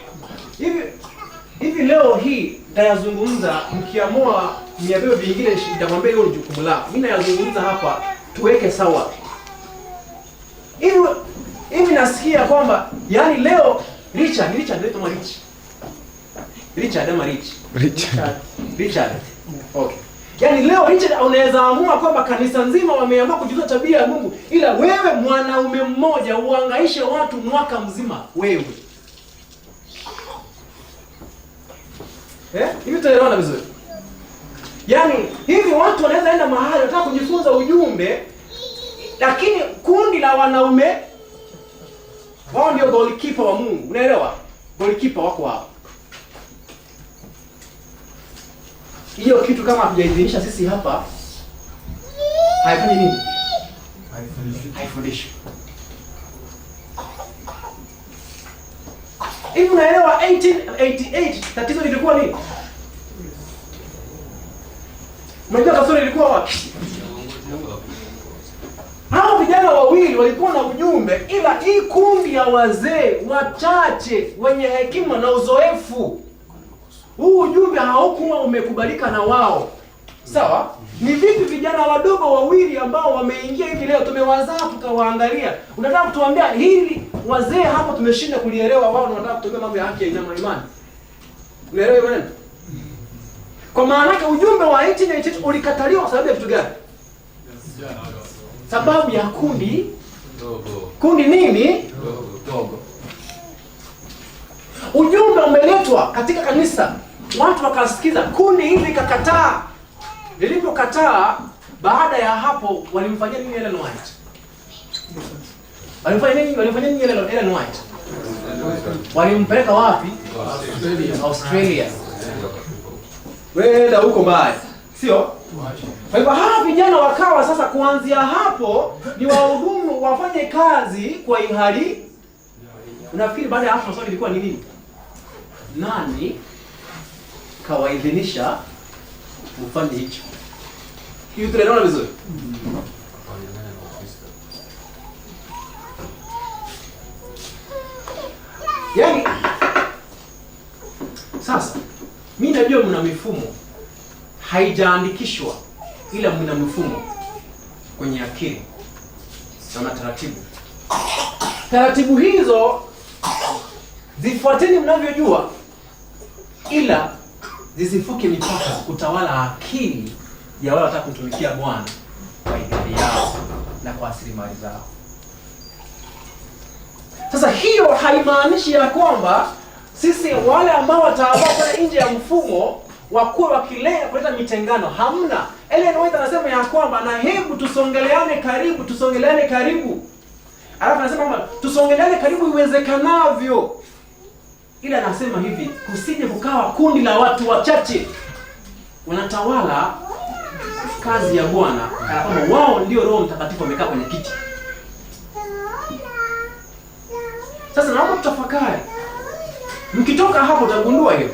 A: Hivi leo hii nitayazungumza, mkiamua miabeo vingine nitamwambia hiyo ni jukumu lako. Mimi nayazungumza hapa tuweke sawa. Hivi nasikia kwamba yani leo Richard okay. Yani leo Richard unaweza amua kwamba kanisa nzima wameamua kujifunza tabia ya Mungu, ila wewe mwanaume mmoja uhangaishe watu mwaka mzima wewe. Hivi tunaelewana vizuri? Yani hivi watu wanaweza enda mahali wanataka kujifunza ujumbe, lakini kundi la wanaume wao ndio goalkeeper wa Mungu. Unaelewa? Goalkeeper wako hapo. Hiyo kitu kama hatujaidhinisha sisi hapa haifanyi nini? Haifundishi. Hivi unaelewa 1888 tatizo lilikuwa nini? Unajua kasoro ilikuwa wapi? Hao vijana wawili walikuwa na ujumbe, ila hii kundi ya wazee wachache wenye hekima na uzoefu, huu ujumbe haukuwa umekubalika na wao. Sawa? Ni vipi vijana wadogo wawili ambao wameingia hivi leo tumewazaa tukawaangalia, unataka kutuambia hili wazee hapo tumeshinda kulielewa, wao wanataka kutumia mambo ya haki ya imani. Unaelewa hiyo neno? Kwa maana yake ujumbe wa 1888 ulikataliwa kwa sababu ya vitu gani? Sababu ya kundi Kundi nini? Dogo. Ujumbe umeletwa katika kanisa, watu wakasikiza, kundi hili kakataa. Lilipokataa, baada ya hapo walimfanyia nini Ellen White? Walimfanyia nini Ellen White? Walimpeleka wapi? Australia. Wenda huko mbaya. Sio? Kwa hivyo hawa vijana wakawa sasa kuanzia hapo ni wahudumu wafanye kazi kwa ihali. Unafikiri baada ya hapo swali lilikuwa ni nini? Nani kawaidhinisha ufanye hicho? Hiyo tunaona vizuri. Yaani sasa mimi najua mna mifumo haijaandikishwa, ila mna mifumo kwenye akili na taratibu. Taratibu hizo zifuateni mnavyojua, ila zisifuke mipaka kutawala akili ya wale wataka kumtumikia Bwana kwa idadi yao na kwa rasilimali zao. Sasa hiyo haimaanishi ya kwamba sisi wale ambao wataamua kwenda nje ya mfumo wakuwa wakilenga kuleta mitengano. Hamna. Ellen White anasema ya kwamba na hebu tusongeleane karibu. Alafu anasema kwamba tusongeleane karibu iwezekanavyo. Ila anasema hivi, kusije kukawa kundi la watu wachache wanatawala kazi ya Bwana kana kwamba wao ndio Roho Mtakatifu wamekaa kwenye kiti. Sasa naomba tutafakari. Mkitoka hapo utagundua hiyo.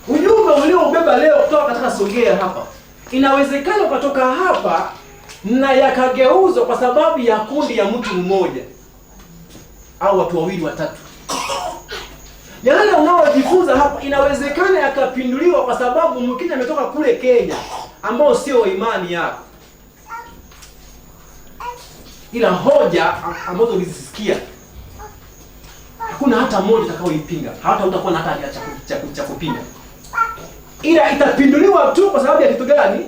A: Ujumbe ulioubeba leo kutoka katika Songea hapa, inawezekana ukatoka hapa na yakageuzwa kwa sababu ya kundi ya mtu mmoja au watu wawili watatu. Yale unaojifunza hapa inawezekana yakapinduliwa kwa sababu mwingine ametoka kule Kenya ambao sio imani yako. Ila hoja ambazo ulizisikia hakuna hata mmoja atakaoipinga. Hata utakuwa na hata cha kupinga. Ila itapinduliwa tu kwa sababu ya kitu gani?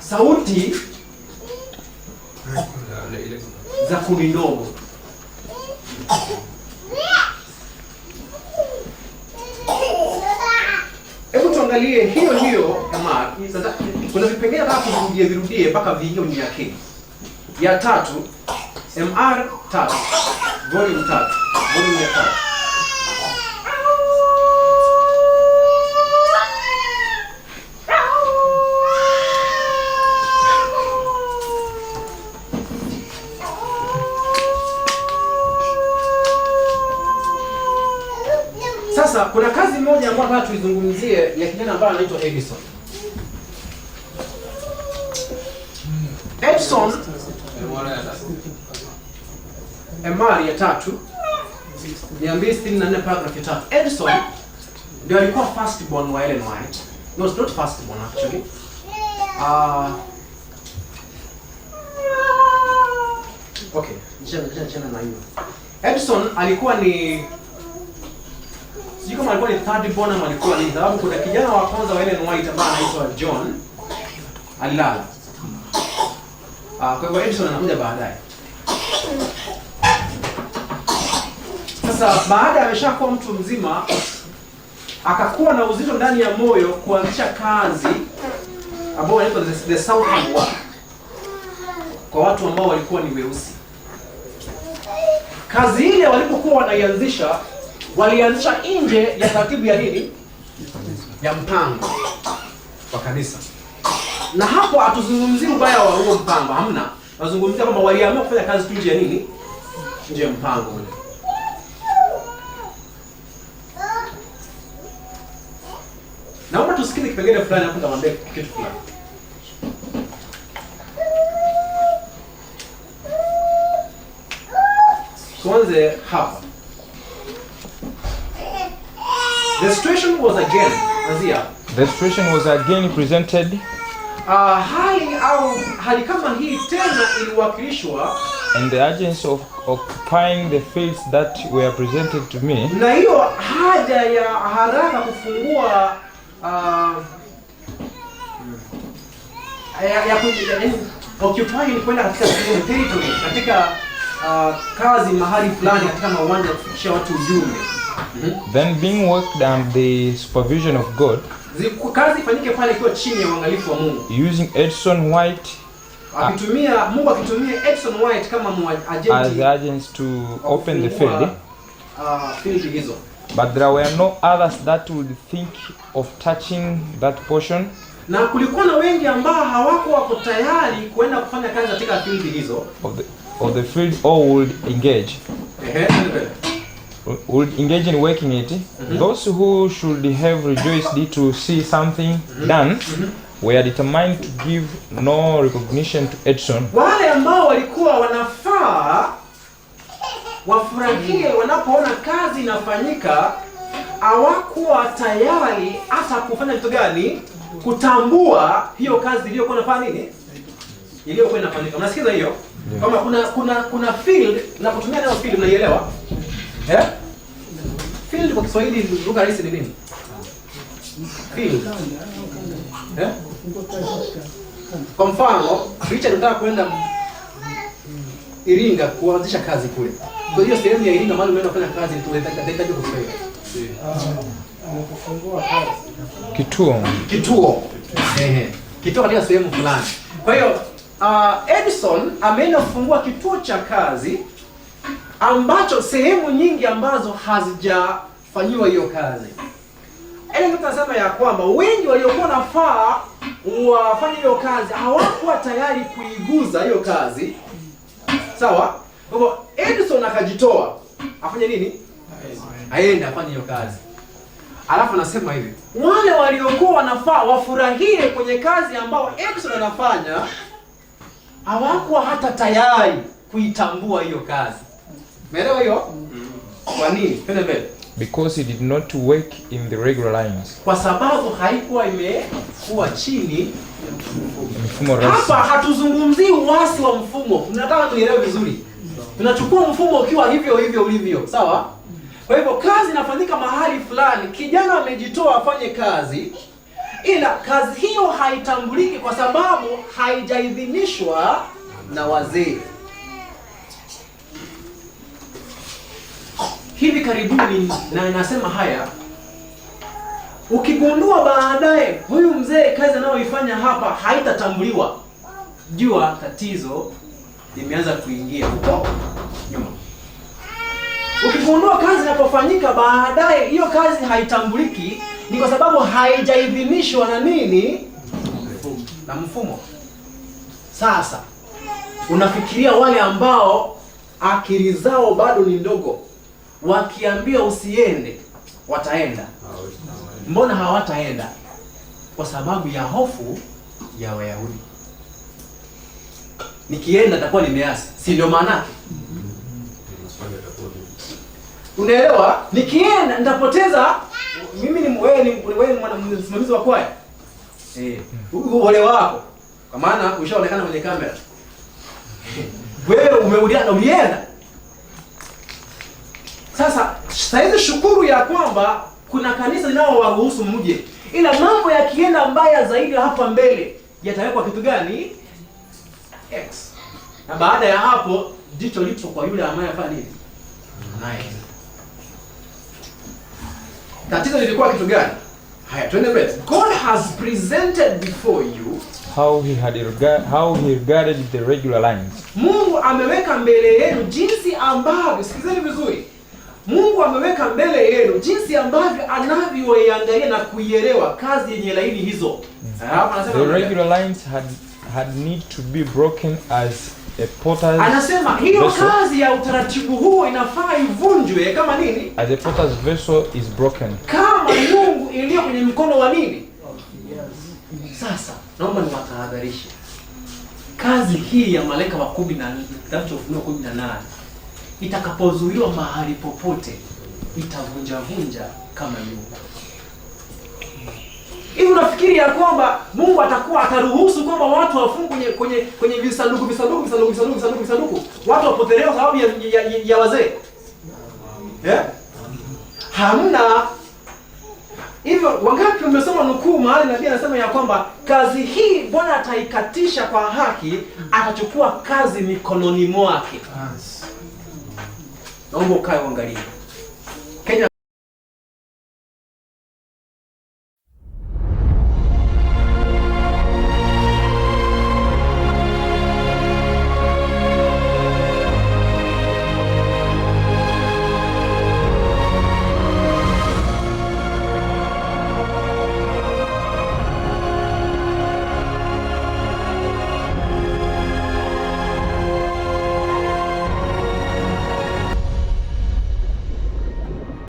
A: Sauti za kundi ndogo. Hebu tuangalie hiyo kama kuna vipengele hapo virudie mpaka viingie kwenye akili. Ya 3, MR 3, volume 3, volume ya 3. Sasa kuna kazi moja ambayo nataka tuizungumzie ya kijana ambaye anaitwa Edison. Edison MR ya 3 264 paragraph ya 3. Edison ndio alikuwa first born wa Ellen White. No, it's not first born actually. Okay, njana na hiyo. Edison alikuwa ni sijui kama alikuwa ni third born ama alikuwa ni, sababu kuna kijana wa kwanza wa Ellen White ambaye anaitwa John alilala. Kwa hivyo Edison anakuja baadaye. Sasa baada ya ameshakuwa mtu mzima akakuwa na uzito ndani ya moyo kuanzisha kazi ambayo inaitwa the Southern Work kwa watu ambao walikuwa ni weusi. Kazi ile walipokuwa wanaianzisha, walianzisha nje ya taratibu ya nini? Ya mpango wa kanisa. Na hapo hatuzungumzii ubaya wa huo mpango, hamna. Nazungumzia kwamba waliamua kufanya kazi tu nje ya nini? Nje ya mpango ule. Naomba tusikize kipengele fulani hapo nitamwambia kitu fulani. Tuanze hapa. The situation was again presented. Hali kama hii tena iliwakilishwa,
D: and the urgency of occupying the fields that were presented to me.
A: Na hiyo haja ya haraka kufungua Occupy ni kwenda katika sehemu territory, katika kazi mahali fulani katika mawanja kufikishia watu ujumbe.
D: Then being worked under the supervision of God,
A: kazi ifanyike pale ikiwa chini ya uangalifu wa Mungu.
D: Using Edson White
A: Mungu akitumia Edson White kama
D: as agents to open the field.
A: Field hizo.
D: But there were no others that would think of touching that portion.
A: Na kulikuwa na wengi ambao hawakuwa wako tayari kwenda kufanya kazi katika field hizo.
D: Of the field, or would engage. Would engage in working it. Those who should have rejoiced to see something done were determined to give no recognition to Edson.
A: Wale ambao walikuwa wanafaa wafurahie wanapoona kazi inafanyika, hawakuwa tayari hata kufanya kitu gani, kutambua hiyo kazi iliyokuwa inafanya nini, iliyokuwa inafanyika. Unasikiza hiyo? Kama kuna field, na kutumia neno field unaielewa? Field kwa Kiswahili lugha rahisi ni nini? Field. Kwa mfano, Richard anataka kwenda Iringa kuanzisha kazi kule. Kwa hiyo sehemu ya Iringa mahali unaenda kufanya kazi tunahitaji kufanya.
B: Anapofungua kazi.
D: Kituo.
A: Kituo katika sehemu fulani. Kwa hiyo Edison ameenda kufungua kituo cha kazi ambacho sehemu nyingi ambazo hazijafanyiwa hiyo kazi. Ndio tunasema ya kwamba wengi waliokuwa nafaa wafanye hiyo kazi hawakuwa tayari kuiguza hiyo kazi. Sawa? Kwa hivyo Edison akajitoa afanye nini? Aende afanye hiyo kazi. Alafu anasema hivi, wale waliokuwa wanafaa wafurahie kwenye kazi ambao Edison anafanya hawakuwa hata tayari kuitambua hiyo kazi. Umeelewa hiyo? Kwa nini? Twende mbele.
D: Because he did not work in the regular lines.
A: Kwa sababu haikuwa imekuwa chini
D: mfumo rasmi.
A: Hapa hatuzungumzii uasi wa mfumo. Tunataka tuelewe vizuri. Tunachukua mfumo ukiwa hivyo ulivyo, sawa? Kwa hivyo kazi inafanyika mahali fulani, kijana amejitoa afanye kazi, ila kazi hiyo haitambuliki kwa sababu haijaidhinishwa na wazee. Hivi karibuni, na nasema haya, ukigundua baadaye huyu mzee kazi anayoifanya hapa haitatambuliwa, jua tatizo limeanza kuingia huko nyuma. Ukigundua kazi inapofanyika baadaye hiyo kazi haitambuliki, ni kwa sababu haijaidhinishwa na nini? Na mfumo. Sasa unafikiria wale ambao akili zao bado ni ndogo, wakiambia usiende wataenda? Mbona hawataenda? Kwa sababu ya hofu ya Wayahudi. Nikienda nitakuwa nimeasi, si ndio maana? Unaelewa? Nikienda nitapoteza, mimi ni wewe msimamizi wa kwaya. Ole wako. Kwa maana ushaonekana kwenye kamera. Wewe ulienda. Sasa hizi shukuru ya kwamba kuna kanisa linalowaruhusu mje. Ila mambo yakienda mbaya zaidi hapa mbele, yatawekwa kitu gani? X. Na baada ya hapo jicho lipo kwa yule ambaye afanya nini? Anaenda. Tatizo lilikuwa kitu gani? Haya, twende mbele. God has presented before you
D: how he regarded the regular lines.
A: Mungu ameweka mbele yenu jinsi ambavyo, sikizeni vizuri, Mungu ameweka mbele yenu jinsi ambavyo anavyoiangalia na kuielewa kazi yenye laini hizo.
D: The regular lines had need to be broken as a potter's
A: anasema hiyo
D: vessel.
A: Kazi ya utaratibu huo inafaa ivunjwe kama nini?
D: As a potter's vessel is broken.
A: Kama Mungu iliyo kwenye mkono wa nini? Sasa naomba niwatahadharishe. Kazi hii ya malaika wa 18 itakapozuiliwa mahali popote itavunja kama nyumba. Hivi unafikiri ya kwamba Mungu ataruhusu kwamba watu wafungwe kwenye visanduku watu wapotelewe sababu ya wazee? Hamna. Hivyo wangapi umesoma nukuu mahali nabii anasema ya kwamba kazi hii Bwana ataikatisha kwa haki, atachukua kazi mikononi mwake. Naomba ukae uangalie.